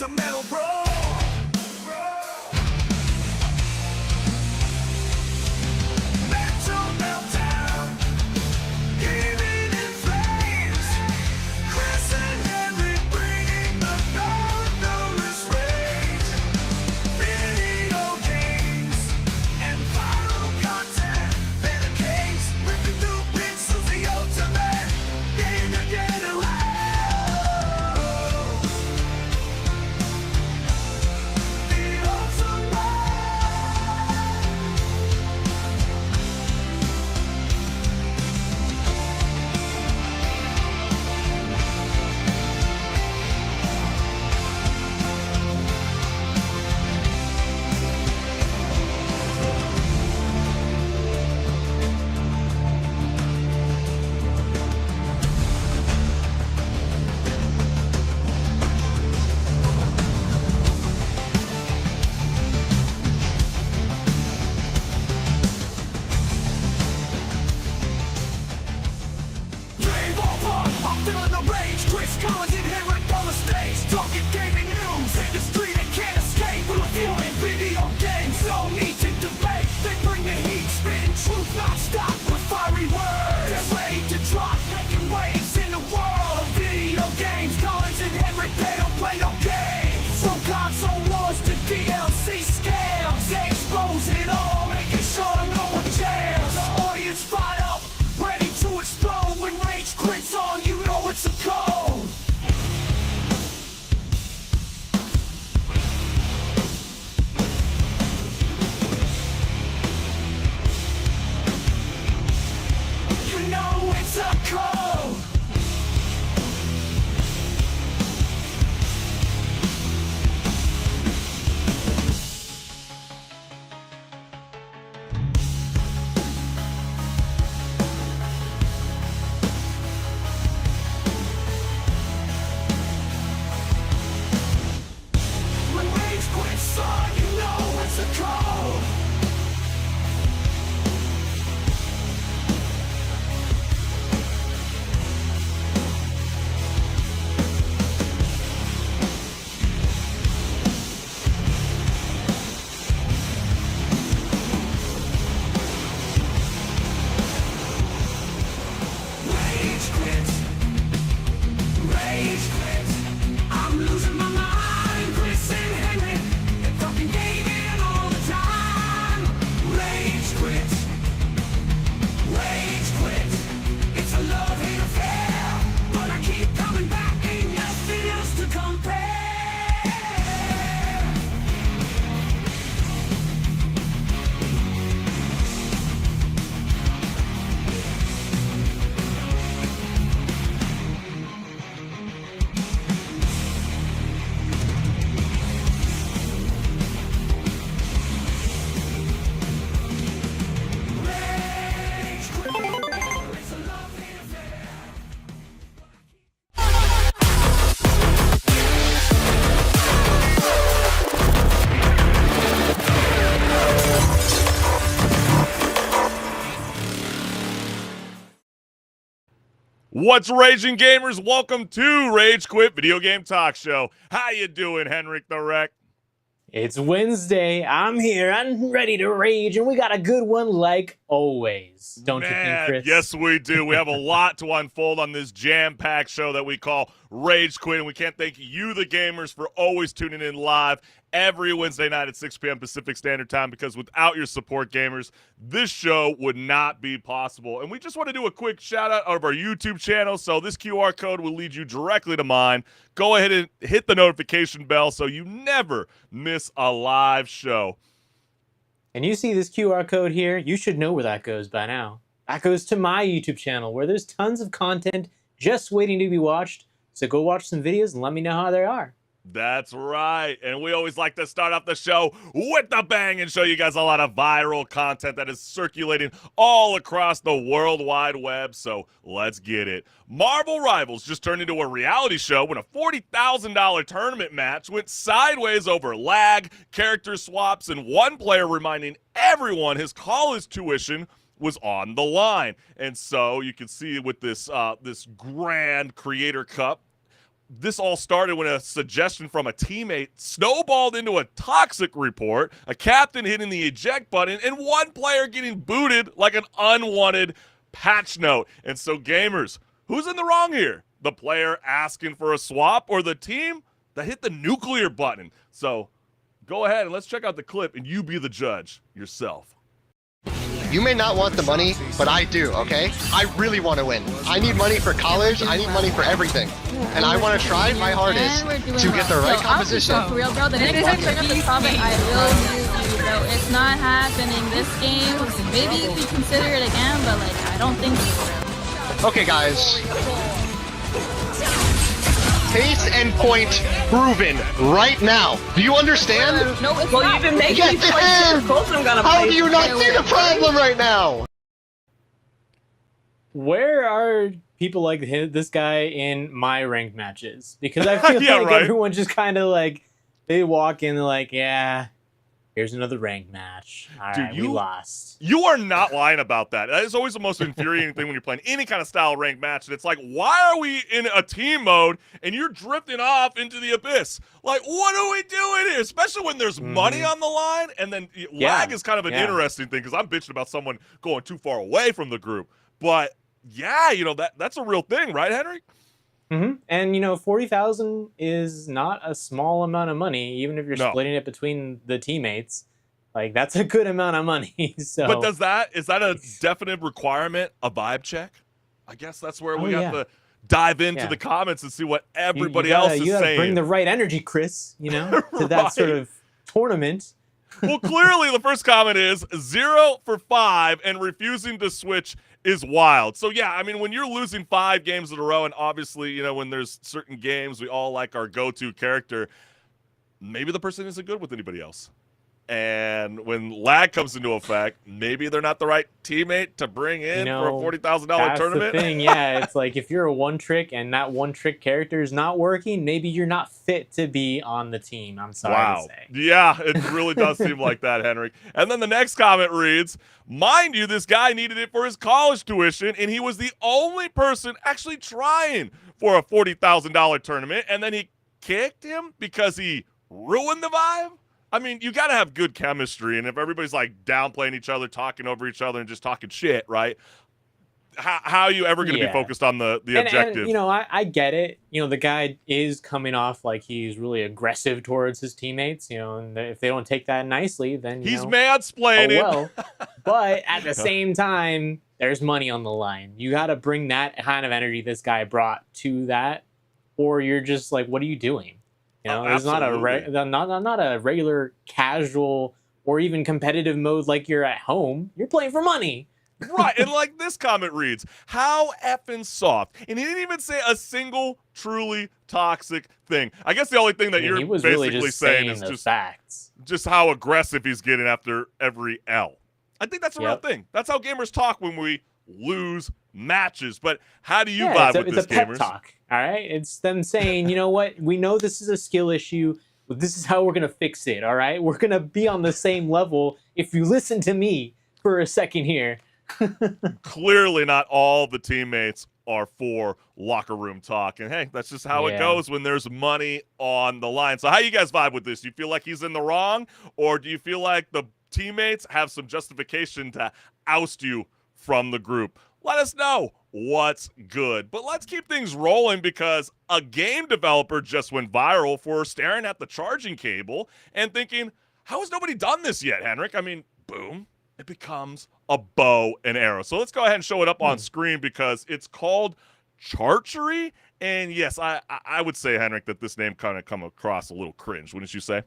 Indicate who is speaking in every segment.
Speaker 1: it's a metal bro. Mental meltdown, gaming in flames. Chris and Henry bringing the thunderous rage. Video games and viral content. Better case, ripping through pixels, the ultimate game to get around. The ultimate. Rave over, I'm feeling the rage. Chris Collins in here right on the stage. Talking gaming news, industry that can't escape. We're reviewing video games, no need to debate. They bring the heat, spin truth non-stop with fiery words. They're ready to drop, making waves in the world of video games. Collins and Henry, they don't play no games. From console wars to DLC scams, they expose it all, making sure no one jails. The audience fired up, ready to explode. When rage quits on, you know it's a code. You know it's a code. When rage quits on, you know it's a code. Rage quits. Rage quits. I'm losing my mind. Chris and Henry, they're talking gaming all the time. Rage quits. Rage quits. It's a love-hate affair, but I keep coming back. Ain't nothing else to compare. Rage quits. It's a love-hate affair.
Speaker 2: What's raging, gamers? Welcome to Rage Quit Video Game Talk Show. How you doing, Henrik the Wreck?
Speaker 3: It's Wednesday. I'm here. I'm ready to rage, and we got a good one like always. Don't you think, Chris?
Speaker 2: Yes, we do. We have a lot to unfold on this jam-packed show that we call Rage Quit, and we can't thank you, the gamers, for always tuning in live every Wednesday night at 6 p.m. Pacific Standard Time, because without your support, gamers, this show would not be possible. And we just want to do a quick shout-out of our YouTube channel, so this QR code will lead you directly to mine. Go ahead and hit the notification bell so you never miss a live show.
Speaker 3: And you see this QR code here, you should know where that goes by now. That goes to my YouTube channel, where there's tons of content just waiting to be watched. So go watch some videos and let me know how they are.
Speaker 2: That's right. And we always like to start off the show with a bang and show you guys a lot of viral content that is circulating all across the World Wide Web. So let's get it. Marvel Rivals just turned into a reality show when a $40,000 tournament match went sideways over lag, character swaps, and one player reminding everyone his college tuition was on the line. And so you can see with this this grand Creator Cup, this all started when a suggestion from a teammate snowballed into a toxic report, a captain hitting the eject button, and one player getting booted like an unwanted patch note. And so, gamers, who's in the wrong here? The player asking for a swap or the team that hit the nuclear button? So go ahead and let's check out the clip and you be the judge yourself.
Speaker 4: You may not want the money, but I do, okay? I really want to win. I need money for college, I need money for everything. And I want to try my hardest to get the right composition.
Speaker 5: For real, bro, the next time I bring up this topic, I will use you, bro. It's not happening this game. Maybe we consider it again, but like, I don't think so.
Speaker 4: Okay, guys. Pace and point proven right now. Do you understand?
Speaker 5: No, it's
Speaker 6: Well,
Speaker 5: not.
Speaker 6: you've been making
Speaker 4: Yes,
Speaker 6: me
Speaker 4: it
Speaker 6: play
Speaker 4: is!
Speaker 6: too close. I'm gonna
Speaker 4: How
Speaker 6: play.
Speaker 4: do you not see the problem right now?
Speaker 3: Where are people like this guy in my ranked matches? Because I feel
Speaker 2: Yeah,
Speaker 3: like
Speaker 2: right.
Speaker 3: everyone just kind of like, they walk in, they're like, yeah, here's another ranked match. All
Speaker 2: Dude,
Speaker 3: right,
Speaker 2: you-
Speaker 3: we lost.
Speaker 2: You are not lying about that. That is always the most infuriating thing when you're playing any kind of style ranked match. And it's like, why are we in a team mode and you're drifting off into the abyss? Like, what are we doing here? Especially when there's money on the line. And then lag is kind of an interesting thing because I'm bitching about someone going too far away from the group. But yeah, that's a real thing, right, Henry?
Speaker 3: And 40,000 is not a small amount of money, even if you're
Speaker 2: No.
Speaker 3: splitting it between the teammates. Like, that's a good amount of money. So,
Speaker 2: But is that a definite requirement, a vibe check? I guess that's where we have to dive into the comments and see what everybody else is
Speaker 3: you gotta
Speaker 2: saying.
Speaker 3: bring the right energy, Chris, to that sort
Speaker 2: Right.
Speaker 3: of tournament.
Speaker 2: Well, clearly the first comment is 0 for 5 and refusing to switch is wild. So yeah, I mean, when you're losing 5 games in a row, and obviously, when there's certain games we all like our go-to character, maybe the person isn't good with anybody else. And when lag comes into effect, maybe they're not the right teammate to bring in for a $40,000
Speaker 3: That's
Speaker 2: tournament.
Speaker 3: the thing, yeah. It's like if you're a one-trick and that one-trick character is not working, maybe you're not fit to be on the team. I'm sorry
Speaker 2: Wow.
Speaker 3: to say.
Speaker 2: Yeah, it really does seem like that, Henry. And then the next comment reads, mind you, this guy needed it for his college tuition, and he was the only person actually trying for a $40,000 tournament, and then he kicked him because he ruined the vibe? I mean, you got to have good chemistry, and if everybody's like downplaying each other, talking over each other, and just talking shit, right? How are you ever going to be focused on the objective?
Speaker 3: And, I get it. The guy is coming off like he's really aggressive towards his teammates, and if they don't take that nicely, then
Speaker 2: He's mansplaining.
Speaker 3: oh well. But at the same time, there's money on the line. You got to bring that kind of energy this guy brought to that, or you're just like, what are you doing? It's not a regular casual or even competitive mode like you're at home. You're playing for money.
Speaker 2: Right, and like this comment reads, how effing soft. And he didn't even say a single truly toxic thing. I guess the only thing that
Speaker 3: He
Speaker 2: you're
Speaker 3: was
Speaker 2: basically
Speaker 3: really just
Speaker 2: saying
Speaker 3: saying
Speaker 2: is
Speaker 3: the facts.
Speaker 2: just how aggressive he's getting after every L. I think that's a real thing. That's how gamers talk when we lose matches. But how do you vibe with this,
Speaker 3: it's a pep
Speaker 2: gamers?
Speaker 3: talk, all right? It's them saying, you know what? We know this is a skill issue, but this is how we're going to fix it, all right? We're going to be on the same level if you listen to me for a second here.
Speaker 2: Clearly not all the teammates are for locker room talk. And hey, that's just how it goes when there's money on the line. So how you guys vibe with this? Do you feel like he's in the wrong, or do you feel like the teammates have some justification to oust you from the group? Let us know what's good. But let's keep things rolling because a game developer just went viral for staring at the charging cable and thinking, how has nobody done this yet, Henrik? I mean, boom, it becomes a bow and arrow. So let's go ahead and show it up on screen because it's called Charchery. And yes, I would say, Henrik, that this name kind of come across a little cringe, wouldn't you say?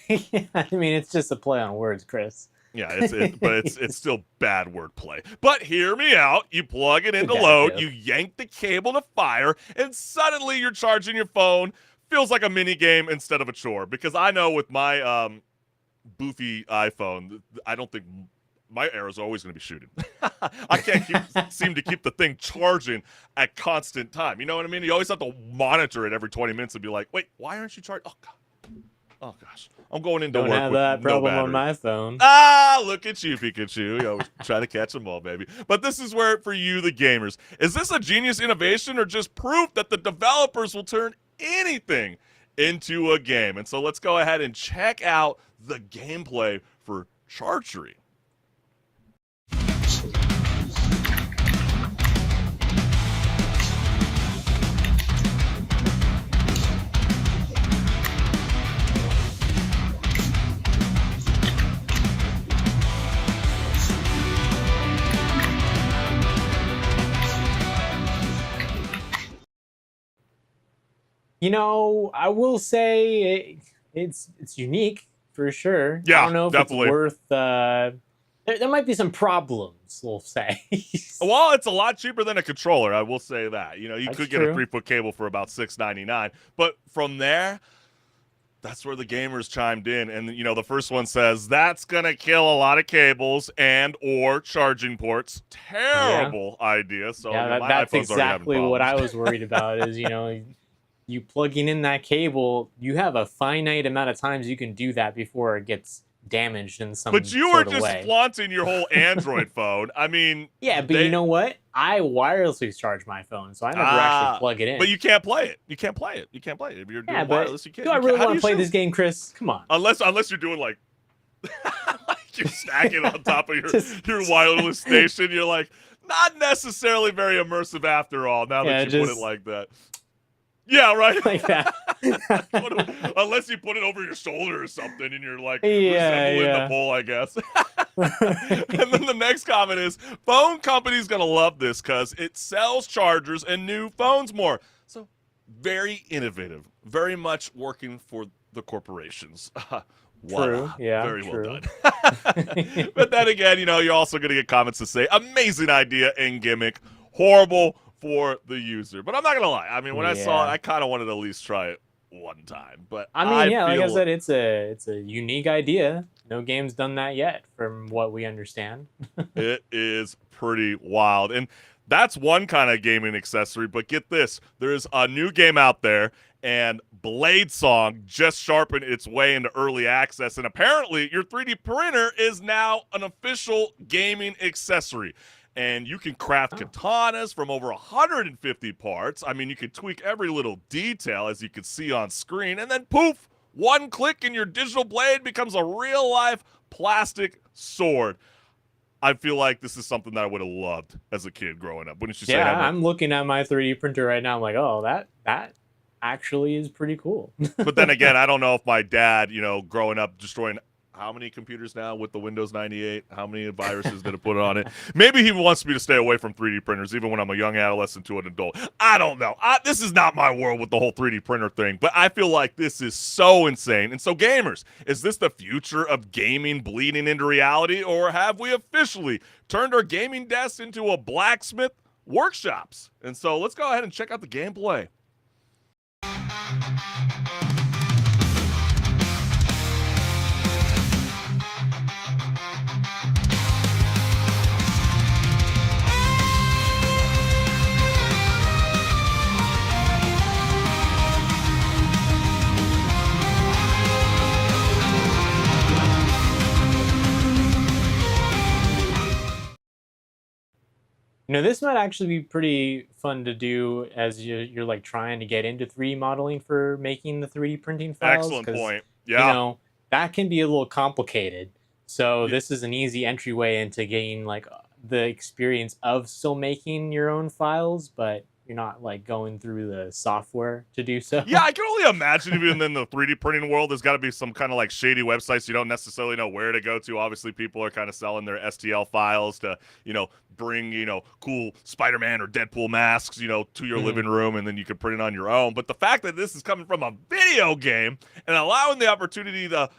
Speaker 3: Yeah, I mean, it's just a play on words, Chris.
Speaker 2: Yeah, but it's still bad wordplay. But hear me out. You plug it into
Speaker 3: Bad
Speaker 2: load,
Speaker 3: joke.
Speaker 2: you yank the cable to fire, and suddenly you're charging your phone. Feels like a mini game instead of a chore. Because I know with my boofy iPhone, I don't think my arrows are always going to be shooting. I can't seem to keep the thing charging at constant time. You know what I mean? You always have to monitor it every 20 minutes and be like, wait, why aren't you charging? Oh, God. Oh, gosh. I'm going into
Speaker 3: Don't
Speaker 2: work
Speaker 3: have
Speaker 2: with
Speaker 3: that
Speaker 2: no
Speaker 3: problem
Speaker 2: battery.
Speaker 3: on my phone.
Speaker 2: Ah, look at you, Pikachu. You always try to catch them all, baby. But this is where, for you, the gamers, is this a genius innovation or just proof that the developers will turn anything into a game. And so let's go ahead and check out the gameplay for Chargery.
Speaker 3: You know, I will say it's unique for sure.
Speaker 2: Yeah,
Speaker 3: I don't know if
Speaker 2: definitely.
Speaker 3: it's worth. There might be some problems, we'll say.
Speaker 2: Well, it's a lot cheaper than a controller, I will say that. You know, you
Speaker 3: That's
Speaker 2: could get a
Speaker 3: true.
Speaker 2: 3-foot cable for about $6.99, but from there, that's where the gamers chimed in. And, you know, the first one says, that's going to kill a lot of cables and or charging ports. Terrible idea. So,
Speaker 3: Yeah,
Speaker 2: I mean, my
Speaker 3: that's
Speaker 2: iPhone's already having
Speaker 3: exactly what I
Speaker 2: problems.
Speaker 3: was worried about is, you know, you plugging in that cable, you have a finite amount of times you can do that before it gets damaged in some
Speaker 2: But you were
Speaker 3: sort of
Speaker 2: just
Speaker 3: way.
Speaker 2: flaunting your whole Android phone. I mean,
Speaker 3: Yeah, but you know what? I wirelessly charge my phone, so I never actually plug it in.
Speaker 2: But you can't play it. You can't play it. You can't play it. If you're doing wireless, you can't.
Speaker 3: Do I really
Speaker 2: How do
Speaker 3: want
Speaker 2: you
Speaker 3: to play
Speaker 2: shoot?
Speaker 3: this game, Chris? Come on.
Speaker 2: Unless you're doing like, like you're stacking on top of
Speaker 3: Just-
Speaker 2: your wireless station. You're like, not necessarily very immersive after all. Now that you put it like that. Yeah, right.
Speaker 3: Like that.
Speaker 2: Unless you put it over your shoulder or something, and you're like
Speaker 3: Yeah,
Speaker 2: resembling
Speaker 3: yeah.
Speaker 2: the bull, I guess. And then the next comment is, phone company's gonna love this because it sells chargers and new phones more. So very innovative, very much working for the corporations.
Speaker 3: True. Yeah.
Speaker 2: Very
Speaker 3: true.
Speaker 2: well done. But then again, you know, you're also gonna get comments that say, amazing idea and gimmick, horrible for the user. But I'm not gonna lie. I mean, when I saw it, I kind of wanted to at least try it one time. But
Speaker 3: I mean, yeah, like I
Speaker 2: feel-
Speaker 3: said, it's a unique idea. No game's done that yet, from what we understand.
Speaker 2: It is pretty wild. And that's one kind of gaming accessory. But get this, there's a new game out there, and Blade Song just sharpened its way into early access. And apparently, your 3D printer is now an official gaming accessory. And you can craft katanas from over 150 parts. I mean, you can tweak every little detail, as you can see on screen. And then poof, one click and your digital blade becomes a real-life plastic sword. I feel like this is something that I would have loved as a kid growing up. Wouldn't you say,
Speaker 3: Yeah,
Speaker 2: Henry?
Speaker 3: I'm looking at my 3D printer right now. I'm like, oh, that actually is pretty cool.
Speaker 2: But then again, I don't know if my dad, you know, growing up destroying how many computers now with the Windows 98, how many viruses did it put on it? Maybe he wants me to stay away from 3D printers, even when I'm a young adolescent to an adult. I don't know. This is not my world with the whole 3D printer thing, but I feel like this is so insane. And so, gamers, is this the future of gaming bleeding into reality, or have we officially turned our gaming desks into a blacksmith workshops? And so let's go ahead and check out the gameplay.
Speaker 3: You know, this might actually be pretty fun to do as you're like trying to get into 3D modeling for making the 3D printing files.
Speaker 2: Excellent
Speaker 3: 'cause,
Speaker 2: point. Yeah.
Speaker 3: You know, that can be a little complicated. So this is an easy entryway into getting like the experience of still making your own files, but you're not like going through the software to do so.
Speaker 2: Yeah, I can only imagine even in the 3D printing world, there's got to be some kind of like shady websites you don't necessarily know where to go to. Obviously, people are kind of selling their STL files to, you know, bring, you know, cool Spider-Man or Deadpool masks, you know, to your living room, and then you can print it on your own. But the fact that this is coming from a video game and allowing the opportunity to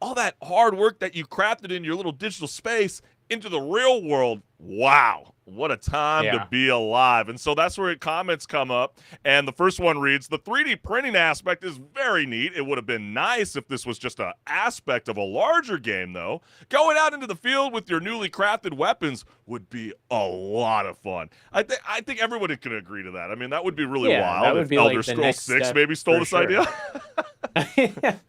Speaker 2: all that hard work that you crafted in your little digital space into the real world, wow, what a time to be alive. And so that's where comments come up, and the first one reads, the 3D printing aspect is very neat. It would have been nice if this was just an aspect of a larger game, though. Going out into the field with your newly crafted weapons would be a lot of fun. I think everyone can agree to that. I mean, that would be really wild
Speaker 3: that would
Speaker 2: if
Speaker 3: be
Speaker 2: Elder
Speaker 3: like the
Speaker 2: Scrolls
Speaker 3: next
Speaker 2: 6
Speaker 3: step
Speaker 2: maybe stole
Speaker 3: for
Speaker 2: this
Speaker 3: sure.
Speaker 2: idea.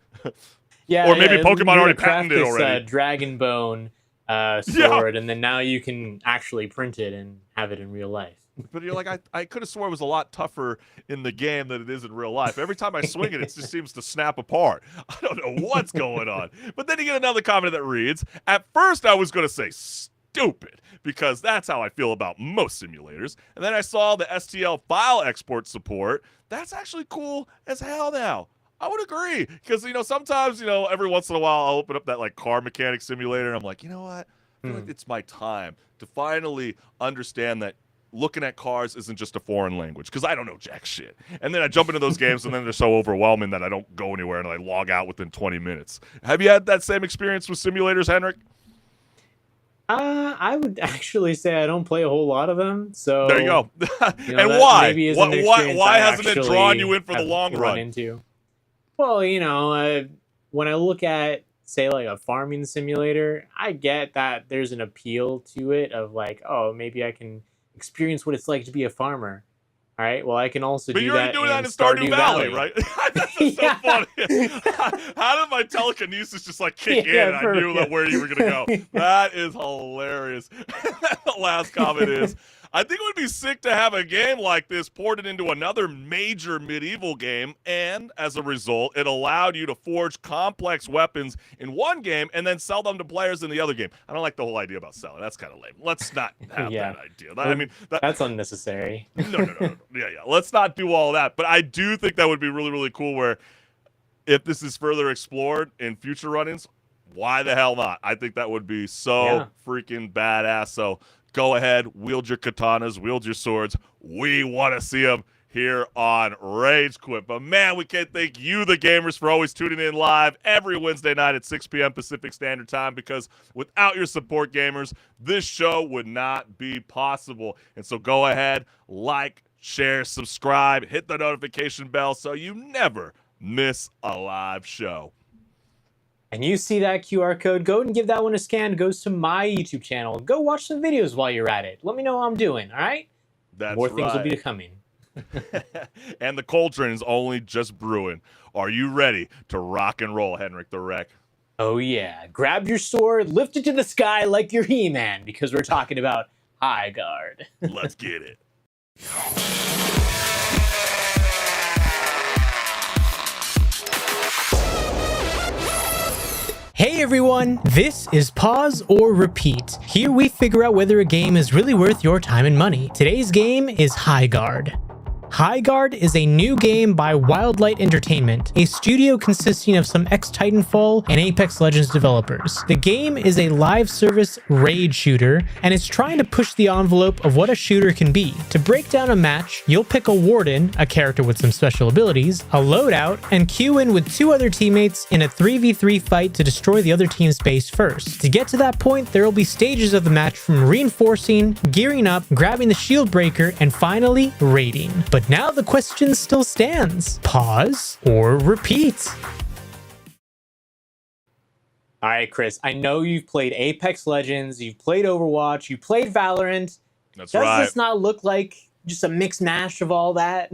Speaker 3: Yeah,
Speaker 2: Or maybe
Speaker 3: yeah,
Speaker 2: Pokemon
Speaker 3: you're
Speaker 2: already
Speaker 3: gonna craft
Speaker 2: patented
Speaker 3: this,
Speaker 2: already.
Speaker 3: Dragon Bone sword, and then now you can actually print it and have it in real life.
Speaker 2: But you're like, I could have sworn it was a lot tougher in the game than it is in real life. Every time I swing it, it just seems to snap apart. I don't know what's going on. But then you get another comment that reads, at first I was going to say stupid, because that's how I feel about most simulators. And then I saw the STL file export support. That's actually cool as hell now. I would agree, because, sometimes, every once in a while I'll open up that, like, car mechanic simulator, and I'm like, you know what? I feel like it's my time to finally understand that looking at cars isn't just a foreign language, because I don't know jack shit. And then I jump into those games, and then they're so overwhelming that I don't go anywhere, and I log out within 20 minutes. Have you had that same experience with simulators, Henrik?
Speaker 3: I would actually say I don't play a whole lot of them. So
Speaker 2: there you go. And
Speaker 3: that
Speaker 2: why?
Speaker 3: maybe isn't an experience
Speaker 2: Why
Speaker 3: I
Speaker 2: hasn't it drawn you in for the
Speaker 3: have
Speaker 2: long run?
Speaker 3: Into. Well, when I look at, say, like a farming simulator, I get that there's an appeal to it of like, oh, maybe I can experience what it's like to be a farmer. All right. Well, I can also
Speaker 2: but
Speaker 3: do
Speaker 2: you're
Speaker 3: that
Speaker 2: already doing that in
Speaker 3: Stardew
Speaker 2: Valley, right? That's just so funny. How did my telekinesis just like kick in? And I knew where you were gonna go. That is hilarious. The last comment is, I think it would be sick to have a game like this ported into another major medieval game, and as a result, it allowed you to forge complex weapons in one game and then sell them to players in the other game. I don't like the whole idea about selling. That's kind of lame. Let's not have that idea. I mean,
Speaker 3: that's unnecessary.
Speaker 2: No. Yeah. Let's not do all that. But I do think that would be really, really cool where if this is further explored in future run-ins, why the hell not? I think that would be so freaking badass. So go ahead, wield your katanas, wield your swords. We want to see them here on Rage Quit. But man, we can't thank you, the gamers, for always tuning in live every Wednesday night at 6 p.m. Pacific Standard Time, because without your support, gamers, this show would not be possible. And so go ahead, like, share, subscribe, hit the notification bell so you never miss a live show.
Speaker 3: And you see that QR code, go and give that one a scan. It goes to my YouTube channel. Go watch some videos while you're at it. Let me know how I'm doing, all right?
Speaker 2: That's
Speaker 3: More
Speaker 2: right.
Speaker 3: things will be coming.
Speaker 2: And the cauldron is only just brewing. Are you ready to rock and roll, Henrik the Wreck?
Speaker 3: Oh, yeah. Grab your sword, lift it to the sky like you're He-Man, because we're talking about High Guard.
Speaker 2: Let's get it.
Speaker 6: Hey everyone, this is Pause or Repeat. Here we figure out whether a game is really worth your time and money. Today's game is High Guard. High Guard is a new game by Wildlight Entertainment, a studio consisting of some ex-Titanfall and Apex Legends developers. The game is a live service raid shooter, and it's trying to push the envelope of what a shooter can be. To break down a match, you'll pick a warden, a character with some special abilities, a loadout, and queue in with 2 other teammates in a 3v3 fight to destroy the other team's base first. To get to that point, there will be stages of the match from reinforcing, gearing up, grabbing the shield breaker, and finally, raiding. But now the question still stands. Pause or repeat?
Speaker 3: All right, Chris, I know you've played Apex Legends, you've played Overwatch, you played Valorant.
Speaker 2: That's
Speaker 3: Does
Speaker 2: right.
Speaker 3: this not look like just a mixed mash of all that?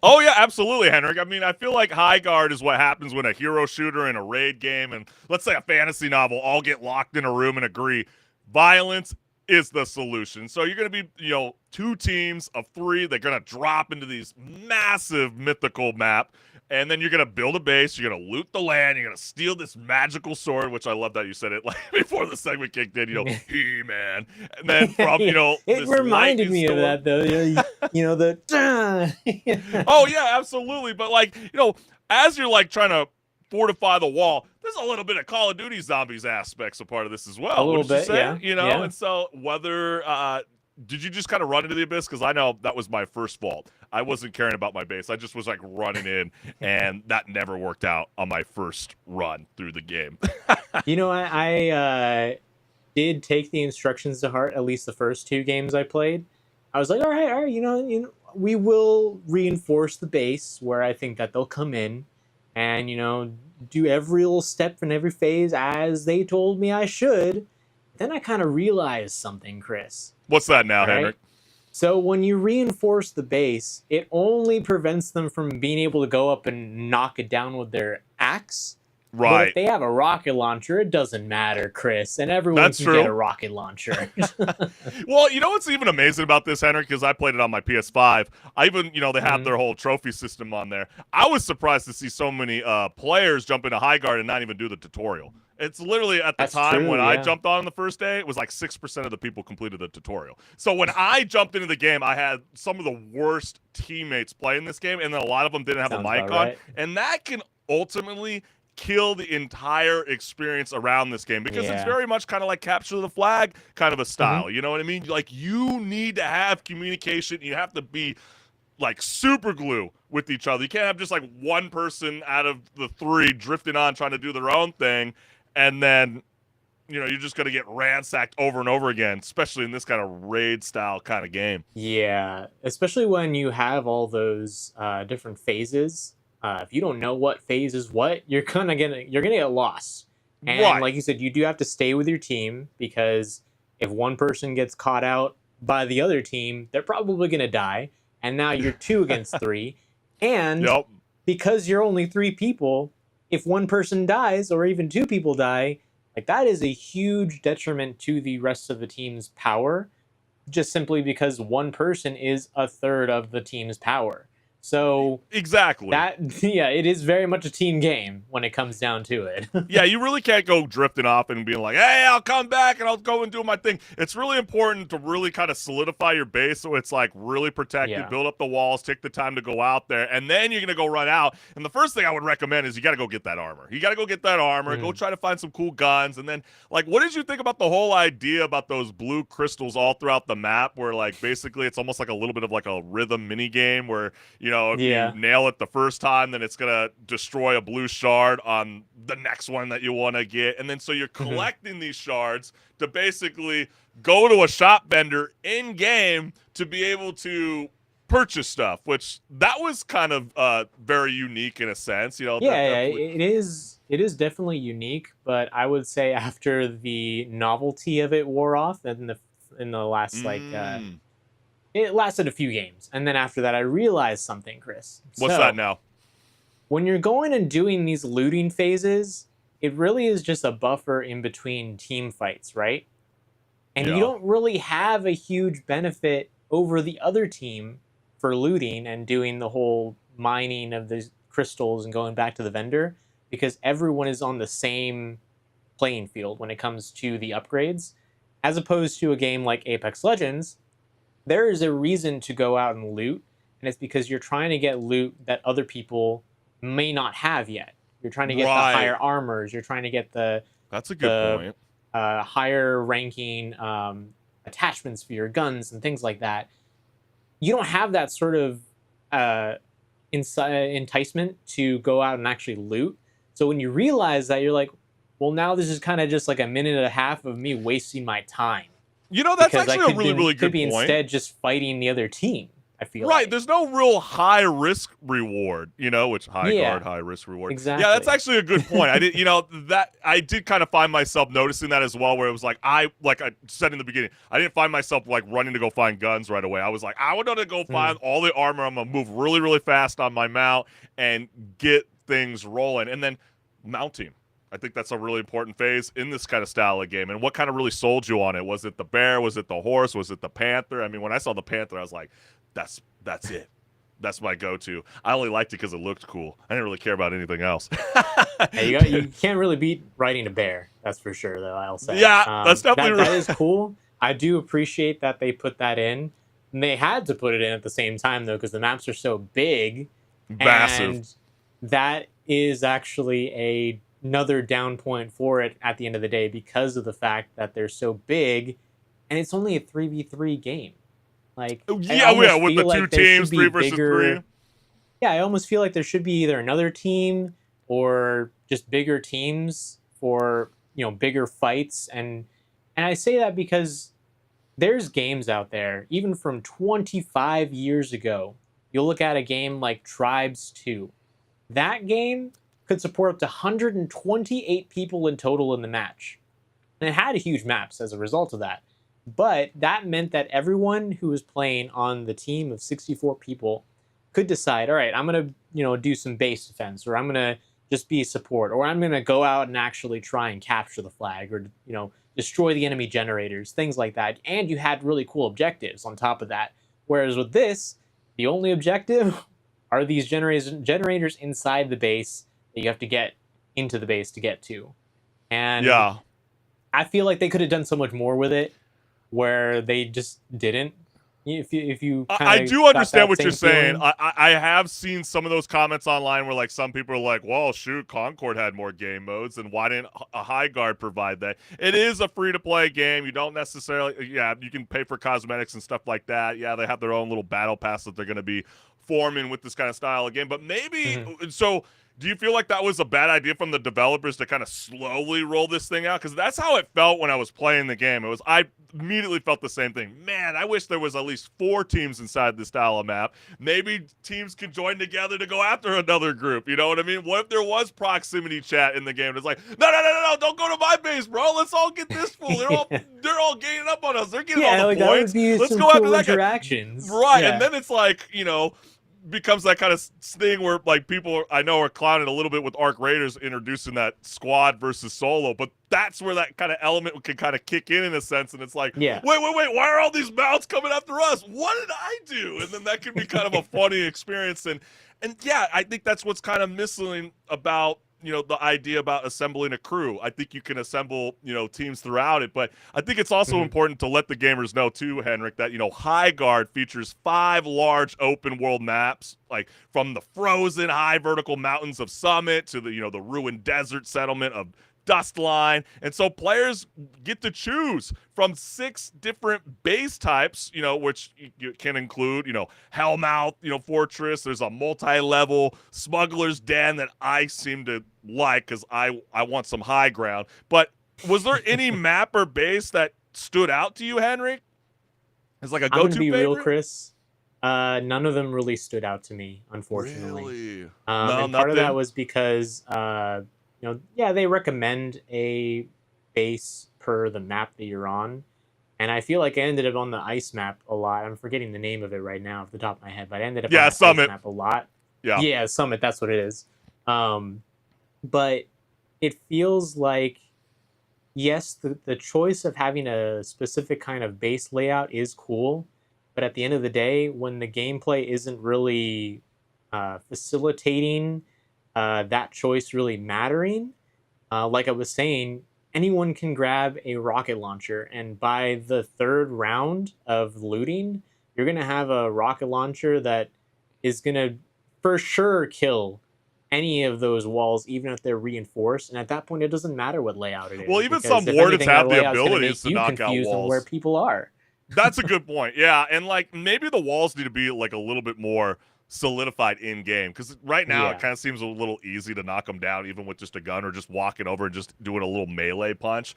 Speaker 2: Oh, yeah, absolutely, Henrik. I mean, I feel like High Guard is what happens when a hero shooter and a raid game and, let's say, a fantasy novel all get locked in a room and agree violence is the solution. So you're going to be, 2 teams of 3. They're going to drop into these massive mythical map, and then you're going to build a base. You're going to loot the land. You're going to steal this magical sword, which I love that you said it like before the segment kicked in, He-Man. And then from,
Speaker 3: it reminded me of that, though.
Speaker 2: Oh, yeah, absolutely. But, as you're, trying to fortify the wall, there's a little bit of Call of Duty Zombies aspects a part of this as well.
Speaker 3: A little bit, yeah. Yeah.
Speaker 2: And so whether did you just kind of run into the abyss? Because I know that was my first fault. I wasn't caring about my base. I just was running in, and that never worked out on my first run through the game.
Speaker 3: I did take the instructions to heart. At least the first 2 games I played, I was like, all right, we will reinforce the base where I think that they'll come in, and do every little step in every phase as they told me I should. Then I kind of realized something, Chris.
Speaker 2: What's that now,
Speaker 3: right?
Speaker 2: Henrik?
Speaker 3: So when you reinforce the base, it only prevents them from being able to go up and knock it down with their axe. But if
Speaker 2: Right.
Speaker 3: they have a rocket launcher, it doesn't matter, Chris, and everyone
Speaker 2: That's
Speaker 3: can
Speaker 2: true.
Speaker 3: get a rocket launcher.
Speaker 2: Well, you know what's even amazing about this, Henrik, because I played it on my PS5. I even, they have
Speaker 3: Mhm.
Speaker 2: their whole trophy system on there. I was surprised to see so many players jump into High Guard and not even do the tutorial. It's literally at the
Speaker 3: That's
Speaker 2: time
Speaker 3: true,
Speaker 2: when I
Speaker 3: yeah.
Speaker 2: jumped on the first day, it was like 6% of the people completed the tutorial. So when I jumped into the game, I had some of the worst teammates playing this game, and then a lot of them didn't have
Speaker 3: Sounds
Speaker 2: a mic
Speaker 3: about
Speaker 2: on.
Speaker 3: right.
Speaker 2: And that can ultimately kill the entire experience around this game because it's
Speaker 3: Yeah.
Speaker 2: very much kind of like capture the flag kind of a style.
Speaker 3: Mm-hmm.
Speaker 2: You know what I mean? Like, you need to have communication. You have to be like super glue with each other. You can't have just like one person out of the three drifting on trying to do their own thing, and then you're just going to get ransacked over and over again, especially in this kind of raid style kind of game.
Speaker 3: Yeah, especially when you have all those different phases. If you don't know what phase is what, you're gonna get lost. And
Speaker 2: Right.
Speaker 3: like you said, you do have to stay with your team because if one person gets caught out by the other team, they're probably gonna die. And now you're 2 against 3. And
Speaker 2: Yep.
Speaker 3: because you're only 3 people, if one person dies or even 2 people die, like that is a huge detriment to the rest of the team's power, just simply because one person is a third of the team's power. So
Speaker 2: Exactly.
Speaker 3: yeah, it is very much a team game when it comes down to it.
Speaker 2: Yeah, you really can't go drifting off and being like, hey, I'll come back and I'll go and do my thing. It's really important to really kind of solidify your base so it's like really protected,
Speaker 3: Yeah.
Speaker 2: build up the walls, take the time to go out there, and then you're going to go run out. And the first thing I would recommend is you got to go get that armor. You got to go get that armor, go try to find some cool guns. And then, like, what did you think about the whole idea about those blue crystals all throughout the map where, like, basically it's almost like a little bit of like a rhythm mini game where, if
Speaker 3: Yeah.
Speaker 2: you nail it the first time, then it's going to destroy a blue shard on the next one that you want to get. And then so you're collecting these shards to basically go to a shop vendor in game to be able to purchase stuff, which that was kind of very unique in a sense.
Speaker 3: Yeah, it is definitely unique, but I would say after the novelty of it wore off in the last it lasted a few games, and then after that I realized something, Chris.
Speaker 2: What's that now?
Speaker 3: When you're going and doing these looting phases, it really is just a buffer in between team fights, right? And
Speaker 2: Yeah.
Speaker 3: you don't really have a huge benefit over the other team for looting and doing the whole mining of the crystals and going back to the vendor because everyone is on the same playing field when it comes to the upgrades. As opposed to a game like Apex Legends, there is a reason to go out and loot, and it's because you're trying to get loot that other people may not have yet. You're trying to get the higher armors. You're trying to get the
Speaker 2: That's a good point.
Speaker 3: higher ranking attachments for your guns and things like that. You don't have that sort of enticement to go out and actually loot. So when you realize that, you're like, well, now this is kind of just like a minute and a half of me wasting my time.
Speaker 2: That's
Speaker 3: Because I
Speaker 2: actually a really, really
Speaker 3: could
Speaker 2: good
Speaker 3: be
Speaker 2: point.
Speaker 3: instead just fighting the other team. I feel
Speaker 2: Right,
Speaker 3: like.
Speaker 2: there's no real high risk reward, which high guard, high risk reward.
Speaker 3: Exactly.
Speaker 2: Yeah, that's actually a good point. I did, that I did kind of find myself noticing that as well, where it was like I said in the beginning, I didn't find myself like running to go find guns right away. I was like, I want to go find all the armor. I'm gonna move really, really fast on my mount and get things rolling, and then mounting. I think that's a really important phase in this kind of style of game. And what kind of really sold you on it? Was it the bear? Was it the horse? Was it the panther? I mean, when I saw the panther, I was like, that's it. That's my go-to. I only liked it because it looked cool. I didn't really care about anything else.
Speaker 3: Hey, you can't really beat riding a bear. That's for sure, though, I'll say.
Speaker 2: Yeah, that's definitely
Speaker 3: that
Speaker 2: right.
Speaker 3: is cool. I do appreciate that they put that in. And they had to put it in at the same time, though, because the maps are so big.
Speaker 2: Massive.
Speaker 3: And that is actually another down point for it at the end of the day because of the fact that they're so big and it's only a 3v3 game. Like,
Speaker 2: with the two teams, 3 versus 3.
Speaker 3: Yeah, I almost feel like there should be either another team or just bigger teams for, bigger fights. And I say that because there's games out there, even from 25 years ago. You'll look at a game like Tribes 2. That game could support up to 128 people in total in the match. And it had huge maps as a result of that. But that meant that everyone who was playing on the team of 64 people could decide, all right, I'm going to, do some base defense, or I'm going to just be support, or I'm going to go out and actually try and capture the flag, or destroy the enemy generators, things like that. And you had really cool objectives on top of that. Whereas with this, the only objective are these generators inside the base that you have to get into the base to get to. And
Speaker 2: Yeah.
Speaker 3: I feel like they could have done so much more with it, where they just didn't. If you
Speaker 2: I
Speaker 3: kind of
Speaker 2: do understand what you're saying.
Speaker 3: feeling.
Speaker 2: I have seen some of those comments online where like some people are like, well, shoot, Concord had more game modes, and why didn't a High Guard provide that? It is a free-to-play game. You don't necessarily, you can pay for cosmetics and stuff like that. Yeah, they have their own little battle pass that they're going to be forming with this kind of style of game. But maybe, so do you feel like that was a bad idea from the developers to kind of slowly roll this thing out? Because that's how it felt when I was playing the game. I immediately felt the same thing. Man, I wish there was at least 4 teams inside this style of map. Maybe teams could join together to go after another group. You know what I mean? What if there was proximity chat in the game? It's like, no, don't go to my base, bro. Let's all get this fool. They're all gaining up on us. They're getting all the points. Let's go after that
Speaker 3: interactions.
Speaker 2: Guy. Right, and then it's like, becomes that kind of thing where like people I know are clowning a little bit with Arc Raiders introducing that squad versus solo, but that's where that kind of element can kind of kick in a sense, and it's like, wait, why are all these mouths coming after us? What did I do? And then that can be kind of a funny experience, and yeah, I think that's what's kind of missing about the idea about assembling a crew. I think you can assemble, teams throughout it, but I think it's also important to let the gamers know too, Henrik, that, High Guard features 5 large open world maps, like from the frozen high vertical mountains of Summit to the, the ruined desert settlement of Dustline. And so players get to choose from 6 different base types, which you can include, Hellmouth, Fortress. There's a multi-level Smuggler's Den that I seem to like because I want some high ground. But was there any map or base that stood out to you, Henrik? It's like a go-to favorite?
Speaker 3: I'm going to be real, Chris. None of them really stood out to me, unfortunately.
Speaker 2: Really?
Speaker 3: And part of that was because they recommend a base per the map that you're on. And I feel like I ended up on the ice map a lot. I'm forgetting the name of it right now off the top of my head, but I ended up on the
Speaker 2: Summit.
Speaker 3: ice map a lot.
Speaker 2: Yeah,
Speaker 3: Summit, that's what it is. But it feels like, yes, the choice of having a specific kind of base layout is cool, but at the end of the day, when the gameplay isn't really facilitating that choice really mattering, like I was saying, anyone can grab a rocket launcher, and by the 3rd round of looting, you're going to have a rocket launcher that is going to for sure kill any of those walls, even if they're reinforced. And at that point, it doesn't matter what layout it is.
Speaker 2: Well, even some wardens have the abilities to knock out walls.
Speaker 3: Where people are.
Speaker 2: That's a good point. Yeah, and like maybe the walls need to be like a little bit more solidified in game, because right now it kind of seems a little easy to knock them down even with just a gun or just walking over and just doing a little melee punch.